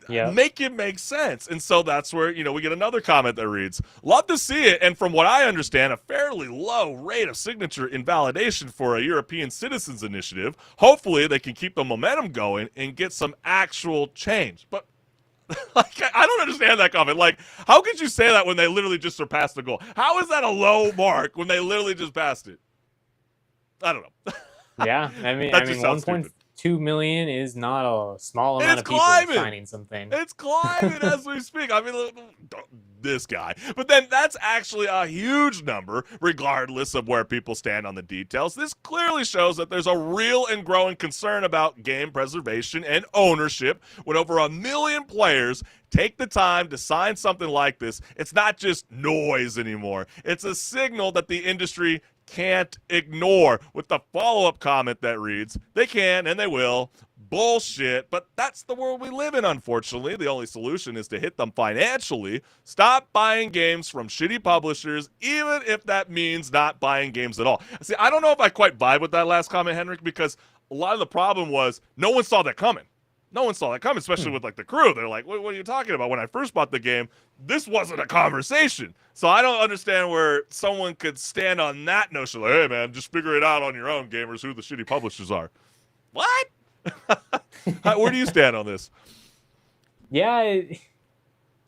Speaker 3: Yep.
Speaker 2: Make it make sense. And so that's where, we get another comment that reads, love to see it. And from what I understand, a fairly low rate of signature invalidation for a European citizens initiative. Hopefully they can keep the momentum going and get some actual change. But like, I don't understand that comment. Like, how could you say that when they literally just surpassed the goal? How is that a low mark when they literally just passed it? I don't know.
Speaker 3: Yeah, I mean,
Speaker 2: That just sounds
Speaker 3: 1.2 million is not a small amount
Speaker 2: It's
Speaker 3: of people
Speaker 2: climbing.
Speaker 3: signing something.
Speaker 2: It's climbing as we speak. I mean, this guy. But then that's actually a huge number, regardless of where people stand on the details. This clearly shows that there's a real and growing concern about game preservation and ownership when over 1 million players take the time to sign something like this. It's not just noise anymore. It's a signal that the industry can't ignore, with the follow-up comment that reads, they can and they will, bullshit, but that's the world we live in, unfortunately. The only solution is to hit them financially. Stop buying games from shitty publishers, even if that means not buying games at all. See, I don't know if I quite vibe with that last comment, Henrik, because a lot of the problem was no one saw that coming. No one saw that coming, especially with like the crew. They're like, what are you talking about? When I first bought the game, this wasn't a conversation. So I don't understand where someone could stand on that notion. Like, hey, man, just figure it out on your own, gamers, who the shitty publishers are. What? Where do you stand on this?
Speaker 3: Yeah,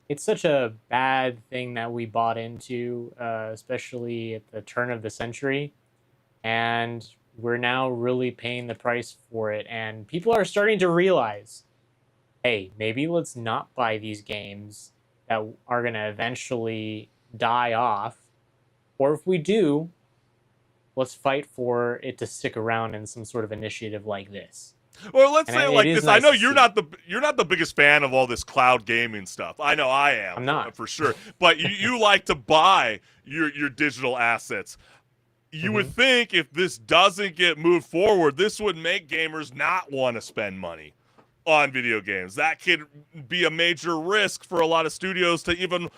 Speaker 3: it's such a bad thing that we bought into, especially at the turn of the century. And we're now really paying the price for it. And people are starting to realize, hey, maybe let's not buy these games that are going to eventually die off. Or if we do, let's fight for it to stick around in some sort of initiative like this.
Speaker 2: Well, let's
Speaker 3: And
Speaker 2: say
Speaker 3: it
Speaker 2: like
Speaker 3: is
Speaker 2: this. I
Speaker 3: nice
Speaker 2: know
Speaker 3: to
Speaker 2: you're
Speaker 3: see.
Speaker 2: not the biggest fan of all this cloud gaming stuff. I know I am.
Speaker 3: I'm not.
Speaker 2: For sure. But you like to buy your digital assets. You would think if this doesn't get moved forward, this would make gamers not want to spend money on video games. That could be a major risk for a lot of studios to even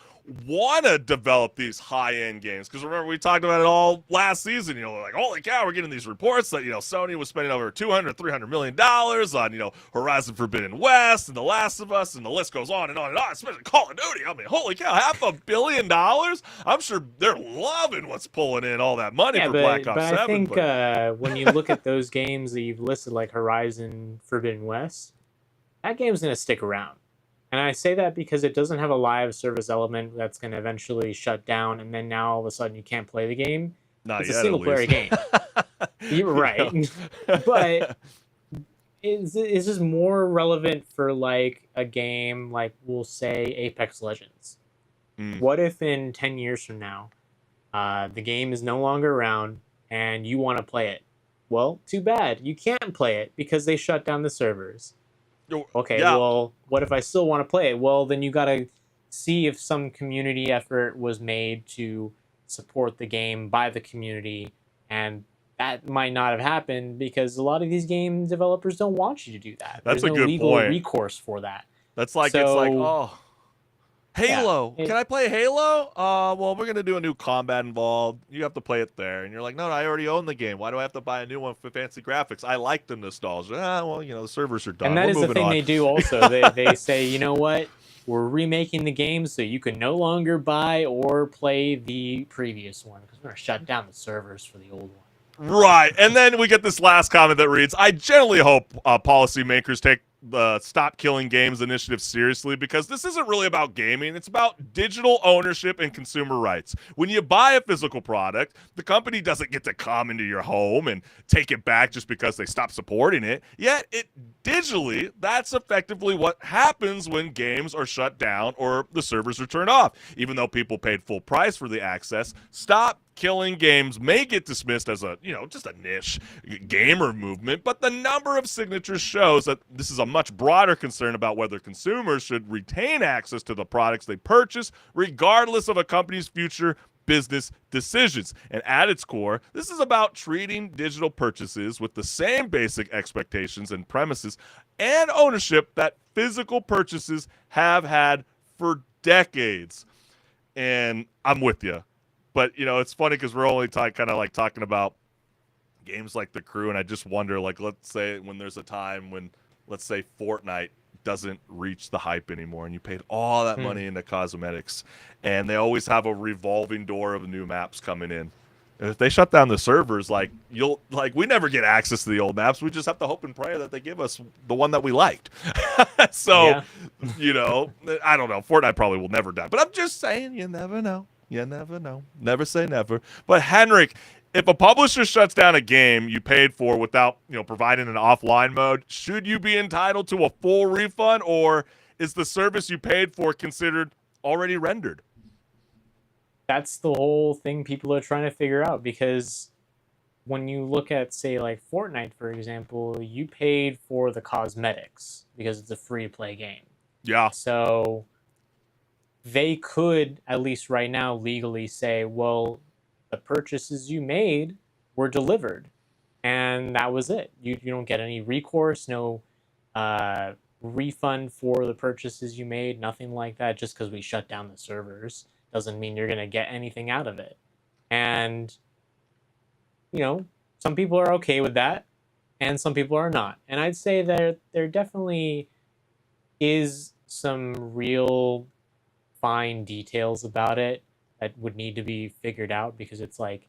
Speaker 2: want to develop these high-end games. Because remember, we talked about it all last season. You know, like, holy cow, we're getting these reports that, you know, Sony was spending over $200-300 million on, you know, Horizon Forbidden West and The Last of Us, and the list goes on and on and on, especially Call of Duty. I mean, holy cow, $500 million? I'm sure they're loving what's pulling in all that money for Black Ops 7.
Speaker 3: I think when you look at those games that you've listed, like Horizon Forbidden West, that game's going to stick around. And I say that because it doesn't have a live service element that's going to eventually shut down, and then now all of a sudden you can't play the game.
Speaker 2: Not
Speaker 3: It's
Speaker 2: yet,
Speaker 3: a single-player game. You're right. But is this more relevant for, like, a game like, we'll say, Apex Legends? What if in 10 years from now, the game is no longer around, and you want to play it? Well, too bad. You can't play it because they shut down the servers. Okay,
Speaker 2: yeah.
Speaker 3: Well, what if I still want to play it? Well, then you got to see if some community effort was made to support the game by the community, and that might not have happened because a lot of these game developers don't want you to do that.
Speaker 2: That's
Speaker 3: There's
Speaker 2: a
Speaker 3: no
Speaker 2: good
Speaker 3: legal
Speaker 2: point.
Speaker 3: recourse for that.
Speaker 2: That's like,
Speaker 3: So,
Speaker 2: it's like, oh, Halo.
Speaker 3: Yeah,
Speaker 2: Can I play Halo? Well, we're going to do a new combat involved. You have to play it there. And you're like, no, I already own the game. Why do I have to buy a new one for fancy graphics? I like the nostalgia. Well, you know, the servers are done.
Speaker 3: And that
Speaker 2: We're
Speaker 3: is the
Speaker 2: moving
Speaker 3: thing
Speaker 2: on.
Speaker 3: they do also. They say, you know what? We're remaking the game so you can no longer buy or play the previous one because we're going to shut down the servers for the old one.
Speaker 2: Right. And then we get this last comment that reads, I generally hope policymakers take the Stop Killing Games initiative seriously, because this isn't really about gaming. It's about digital ownership and consumer rights. When you buy a physical product, the company doesn't get to come into your home and take it back just because they stop supporting it. Yet digitally, that's effectively what happens when games are shut down or the servers are turned off. Even though people paid full price for the access, Stop Killing Games may get dismissed as a, you know, just a niche gamer movement, but the number of signatures shows that this is a much broader concern about whether consumers should retain access to the products they purchase, regardless of a company's future business decisions. And at its core, this is about treating digital purchases with the same basic expectations and premises and ownership that physical purchases have had for decades. And I'm with you. But, you know, it's funny because we're only kind of like talking about games like The Crew, and I just wonder, like, let's say when there's a time when, let's say, Fortnite doesn't reach the hype anymore, and you paid all that money into cosmetics, and they always have a revolving door of new maps coming in. And if they shut down the servers, like, we never get access to the old maps. We just have to hope and pray that they give us the one that we liked. So, you know, I don't know. Fortnite probably will never die, but I'm just saying, you never know. You never know. Never say never. But Henrik, if a publisher shuts down a game you paid for without, you know, providing an offline mode, should you be entitled to a full refund, or is the service you paid for considered already rendered?
Speaker 3: That's the whole thing people are trying to figure out, because when you look at, say, like Fortnite, for example, you paid for the cosmetics because it's a free-to-play game.
Speaker 2: Yeah.
Speaker 3: So they could, at least right now, legally say, well, the purchases you made were delivered, and that was it. You don't get any recourse, no refund for the purchases you made, nothing like that. Just because we shut down the servers doesn't mean you're going to get anything out of it. And, you know, some people are okay with that, and some people are not. And I'd say there definitely is some real fine details about it that would need to be figured out, because it's like,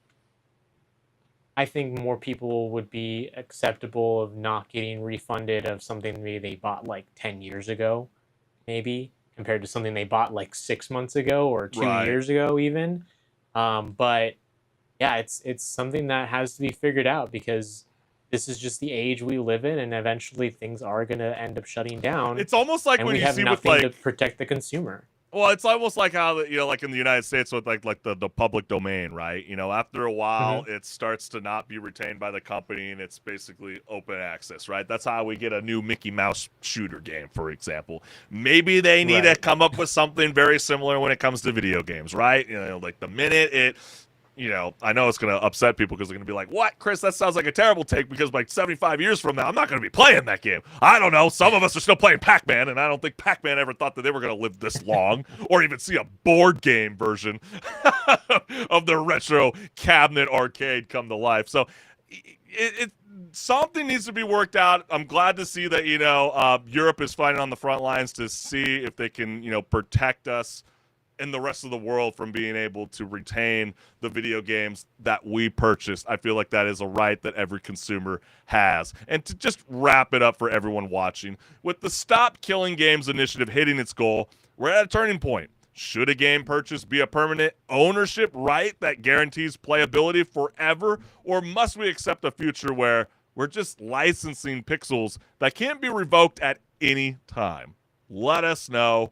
Speaker 3: I think more people would be acceptable of not getting refunded of something maybe they bought like 10 years ago, maybe, compared to something they bought like 6 months ago or 2
Speaker 2: Right.
Speaker 3: years ago even. But yeah, it's something that has to be figured out, because this is just the age we live in, and eventually things are going to end up shutting down.
Speaker 2: It's almost like
Speaker 3: and
Speaker 2: when
Speaker 3: we
Speaker 2: you
Speaker 3: have
Speaker 2: see with
Speaker 3: nothing
Speaker 2: like
Speaker 3: to protect the consumer.
Speaker 2: Well, it's almost like how, you know, like in the United States with like the public domain, right? You know, after a while, it starts to not be retained by the company, and it's basically open access, right? That's how we get a new Mickey Mouse shooter game, for example. Maybe they need to come up with something very similar when it comes to video games, right? You know, like the minute it, you know, I know it's going to upset people because they're going to be like, what, Chris, that sounds like a terrible take, because like 75 years from now, I'm not going to be playing that game. I don't know. Some of us are still playing Pac-Man, and I don't think Pac-Man ever thought that they were going to live this long or even see a board game version of the retro cabinet arcade come to life. So something needs to be worked out. I'm glad to see that, you know, Europe is fighting on the front lines to see if they can, you know, protect us and the rest of the world from being able to retain the video games that we purchased. I feel like that is a right that every consumer has. And to just wrap it up for everyone watching, with the Stop Killing Games initiative hitting its goal, we're at a turning point. Should a game purchase be a permanent ownership right that guarantees playability forever, or must we accept a future where we're just licensing pixels that can't be revoked at any time? Let us know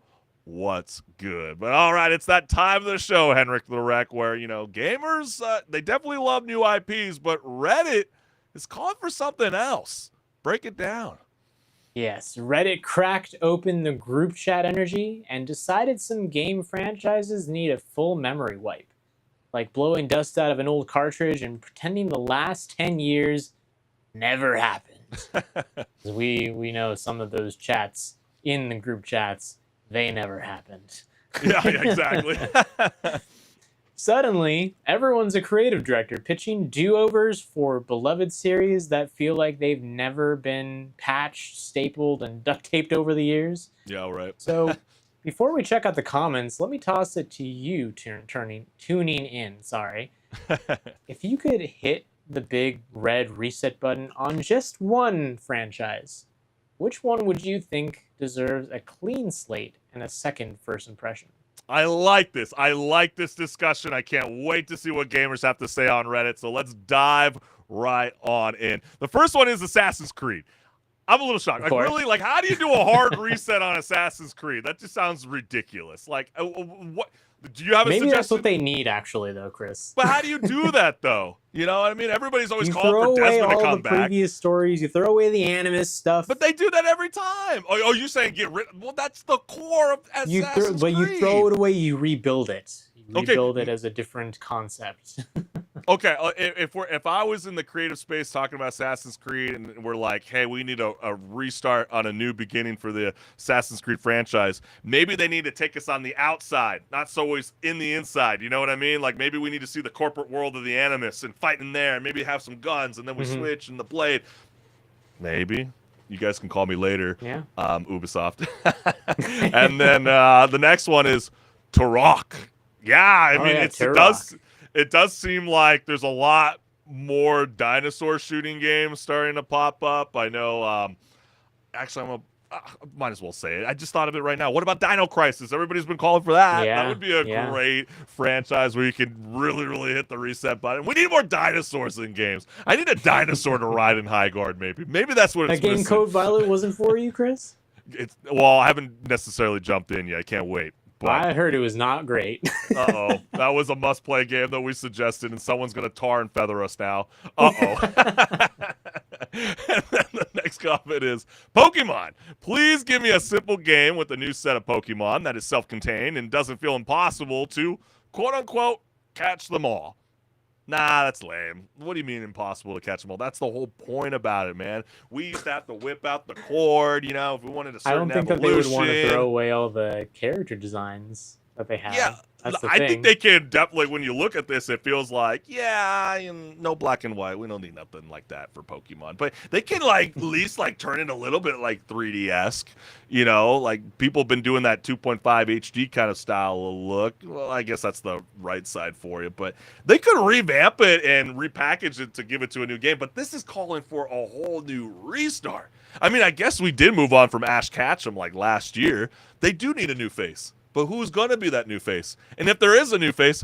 Speaker 2: what's good. But all right, it's that time of the show, Henrik the Wreck, where, you know, gamers, they definitely love new IPs, but Reddit is calling for something else. Break it down.
Speaker 3: Yes, Reddit cracked open the group chat energy and decided some game franchises need a full memory wipe, like blowing dust out of an old cartridge and pretending the last 10 years never happened. we know some of those chats in the group chats, they never happened.
Speaker 2: Yeah, exactly.
Speaker 3: Suddenly, everyone's a creative director pitching do-overs for beloved series that feel like they've never been patched, stapled, and duct taped over the years.
Speaker 2: Yeah, right.
Speaker 3: So, before we check out the comments, let me toss it to you tuning in. Sorry. If you could hit the big red reset button on just one franchise, which one would you think deserves a clean slate and a second first impression?
Speaker 2: I like this. I like this discussion. I can't wait to see what gamers have to say on Reddit. So let's dive right on in. The first one is Assassin's Creed. I'm a little shocked. Like, really? Like, how do you do a hard reset on Assassin's Creed? That just sounds ridiculous. Like, what? Do you have a suggestion?
Speaker 3: Maybe that's what they need, actually, though, Chris.
Speaker 2: But how do you do that, though? You know what I mean? Everybody's always
Speaker 3: you
Speaker 2: calling for Desmond to come back.
Speaker 3: You throw away all the previous stories. You throw away the Animus stuff.
Speaker 2: But they do that every time. Oh, you're saying get rid? Well, that's the core of Assassin's Creed.
Speaker 3: But you throw it away. You rebuild it. You rebuild it as a different concept.
Speaker 2: Okay, if I was in the creative space talking about Assassin's Creed, and we're like, hey, we need a restart on a new beginning for the Assassin's Creed franchise, maybe they need to take us on the outside, not so always in the inside. You know what I mean? Like, maybe we need to see the corporate world of the Animus and fight in there, and maybe have some guns, and then we switch in the blade. Maybe. You guys can call me later.
Speaker 3: Yeah.
Speaker 2: Ubisoft. And then the next one is Turok. Yeah, I mean, it does seem like there's a lot more dinosaur shooting games starting to pop up. I know, actually, might as well say it. I just thought of it right now. What about Dino Crisis? Everybody's been calling for that.
Speaker 3: Yeah,
Speaker 2: that would be a great franchise where you could really, really hit the reset button. We need more dinosaurs in games. I need a dinosaur to ride in High Guard, maybe. Maybe that's what it's
Speaker 3: That game
Speaker 2: missing.
Speaker 3: Code Violet wasn't for you, Chris?
Speaker 2: Well, I haven't necessarily jumped in yet. I can't wait. But,
Speaker 3: I heard it was not great.
Speaker 2: uh-oh. That was a must-play game that we suggested, and someone's going to tar and feather us now. Uh-oh. And then the next comment is, Pokemon. Please give me a simple game with a new set of Pokemon that is self-contained and doesn't feel impossible to, quote-unquote, catch them all. Nah, that's lame. What do you mean impossible to catch them all? That's the whole point about it, man. We used to have to whip out the cord, you know, if we wanted a
Speaker 3: I
Speaker 2: certain
Speaker 3: don't think that they would want to throw away all the character designs that they have.
Speaker 2: Yeah,
Speaker 3: That's the
Speaker 2: I
Speaker 3: thing.
Speaker 2: think they can definitely, when you look at this, it feels like, yeah, no black and white. We don't need nothing like that for Pokemon. But they can, like, at least, like, turn it a little bit, like, 3D-esque. You know, like, people have been doing that 2.5 HD kind of style of look. Well, I guess that's the right side for you. But they could revamp it and repackage it to give it to a new game. But this is calling for a whole new restart. I mean, I guess we did move on from Ash Ketchum, like, last year. They do need a new face. But who's going to be that new face? And if there is a new face,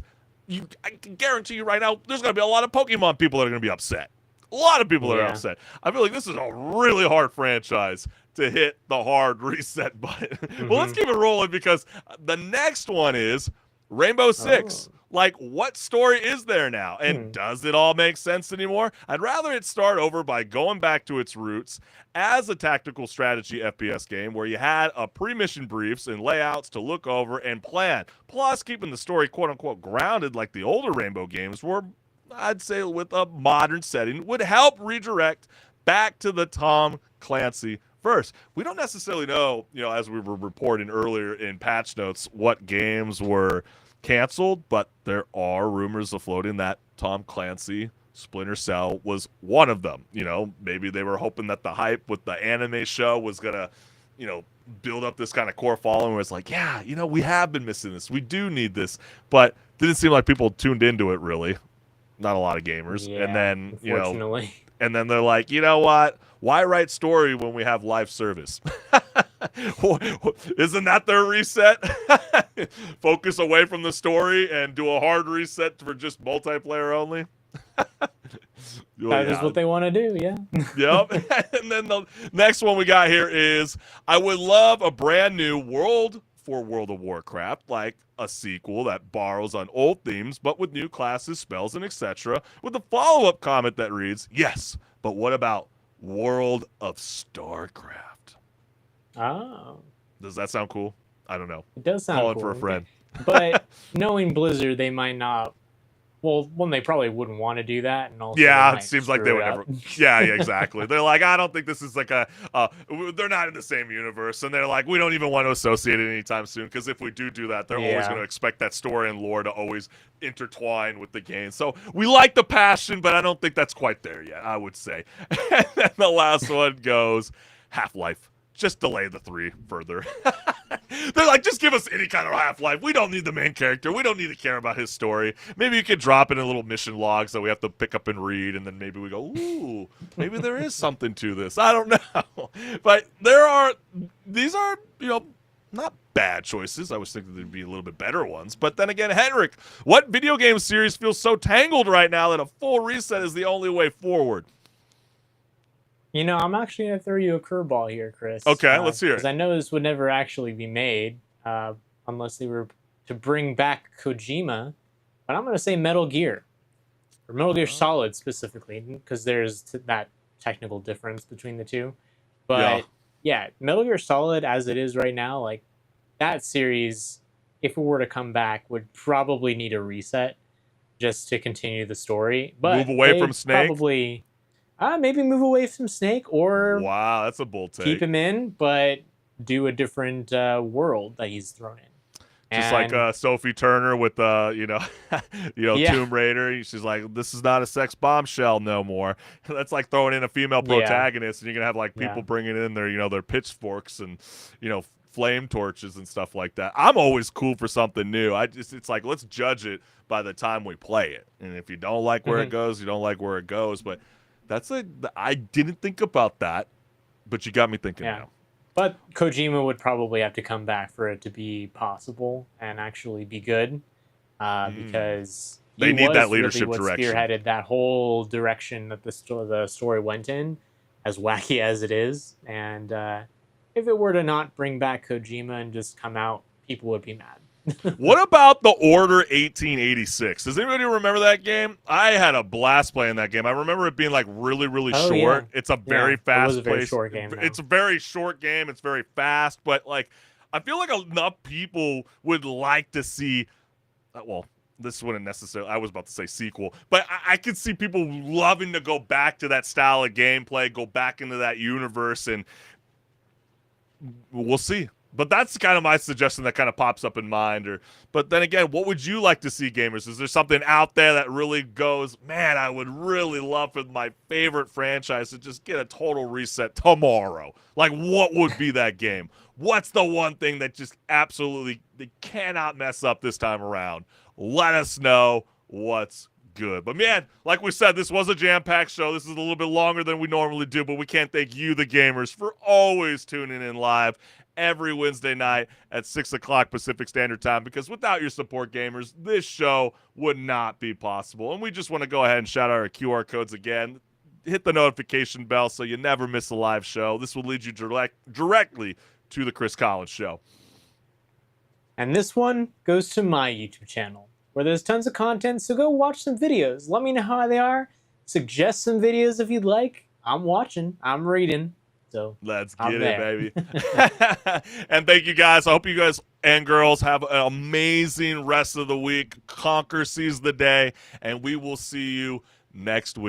Speaker 2: I can guarantee you right now, there's going to be a lot of Pokemon people that are going to be upset. A lot of people that are upset. I feel like this is a really hard franchise to hit the hard reset button. Well, let's keep it rolling because the next one is Rainbow Six. Like, what story is there now? And does it all make sense anymore? I'd rather it start over by going back to its roots as a tactical strategy FPS game where you had a pre-mission briefs and layouts to look over and plan. Plus, keeping the story quote-unquote grounded like the older Rainbow games were, I'd say, with a modern setting, would help redirect back to the Tom Clancy first. We don't necessarily know, you know, as we were reporting earlier in patch notes, what games were canceled, but there are rumors afloating that Tom Clancy Splinter Cell was one of them. You know, maybe they were hoping that the hype with the anime show was gonna, you know, build up this kind of core following where it's like, yeah, you know, we have been missing this. We do need this. But didn't seem like people tuned into it really. Not a lot of gamers.
Speaker 3: Yeah,
Speaker 2: and then, you know, and then they're like, you know what? Why write story when we have live service? Isn't that their reset? Focus away from the story and do a hard reset for just multiplayer only?
Speaker 3: That is what they want to do, yeah.
Speaker 2: Yep. And then the next one we got here is, I would love a brand new world for World of Warcraft, like a sequel that borrows on old themes, but with new classes, spells, and etc., with a follow-up comment that reads, yes, but what about World of StarCraft?
Speaker 3: Oh.
Speaker 2: Does that sound cool? I don't know.
Speaker 3: It does sound
Speaker 2: Calling
Speaker 3: cool.
Speaker 2: for a friend.
Speaker 3: But knowing Blizzard, they might not. Well, one, they probably wouldn't want to do that, and also
Speaker 2: Yeah, it seems like they would
Speaker 3: never.
Speaker 2: never. Yeah, exactly. They're like, I don't think this is like a. They're not in the same universe, and they're like, we don't even want to associate it anytime soon, because if we do that, they're always going to expect that story and lore to always intertwine with the game. So we like the passion, but I don't think that's quite there yet, I would say. And then the last one goes Half-Life. Just delay the 3 further. They're like, just give us any kind of Half-Life. We don't need the main character. We don't need to care about his story. Maybe you could drop it in little mission logs that we have to pick up and read, and then maybe we go, ooh, maybe there is something to this. I don't know. But these are, you know, not bad choices. I was thinking there'd be a little bit better ones. But then again, Henrik, what video game series feels so tangled right now that a full reset is the only way forward?
Speaker 3: You know, I'm actually going to throw you a curveball here, Chris.
Speaker 2: Okay, let's hear it.
Speaker 3: Because I know this would never actually be made unless they were to bring back Kojima. But I'm going to say Metal Gear. Or Metal Gear Solid specifically, because there's that technical difference between the two. But yeah, Metal Gear Solid as it is right now, like that series, if it were to come back, would probably need a reset just to continue the story. But
Speaker 2: move away from Snake?
Speaker 3: Probably... maybe move away from Snake, or
Speaker 2: wow, that's a bold take.
Speaker 3: Keep him in, but do a different world that he's thrown in.
Speaker 2: Just like Sophie Turner with Tomb Raider. She's like, this is not a sex bombshell no more. That's like throwing in a female protagonist, and you're gonna have like people bringing in their pitchforks and flame torches and stuff like that. I'm always cool for something new. It's like, let's judge it by the time we play it, and if you don't like where it goes, you don't like where it goes. But I didn't think about that, but you got me thinking now.
Speaker 3: But Kojima would probably have to come back for it to be possible and actually be good, because
Speaker 2: they need that leadership direction.
Speaker 3: Spearheaded that whole direction that the story went in, as wacky as it is. And if it were to not bring back Kojima and just come out, people would be mad.
Speaker 2: What about the Order 1886? Does anybody remember that game? I had a blast playing that game. I remember it being like really, really short. Yeah. It's a very fast.
Speaker 3: It was a very short game.
Speaker 2: It's a very short game. It's very fast, but like I feel like enough people would like to see. Well, this wouldn't necessarily, I was about to say sequel, but I could see people loving to go back to that style of gameplay, go back into that universe, and we'll see. But that's kind of my suggestion that kind of pops up in mind. But then again, what would you like to see, gamers? Is there something out there that really goes, man, I would really love for my favorite franchise to just get a total reset tomorrow? Like, what would be that game? What's the one thing that just absolutely they cannot mess up this time around? Let us know what's good. But man, like we said, this was a jam-packed show. This is a little bit longer than we normally do, but we can't thank you, the gamers, for always tuning in live every Wednesday night at 6 o'clock Pacific Standard Time, because without your support, gamers, this show would not be possible. And we just want to go ahead and shout out our QR codes again. Hit the notification bell so you never miss a live show. This will lead you directly to the Chris Collins Show.
Speaker 3: And this one goes to my YouTube channel, where there's tons of content, so go watch some videos. Let me know how they are. Suggest some videos if you'd like. I'm watching. I'm reading. So
Speaker 2: let's
Speaker 3: I'm
Speaker 2: get
Speaker 3: there.
Speaker 2: it, baby. And thank you guys. I hope you guys and girls have an amazing rest of the week. Conquer, seize the day, and we will see you next week.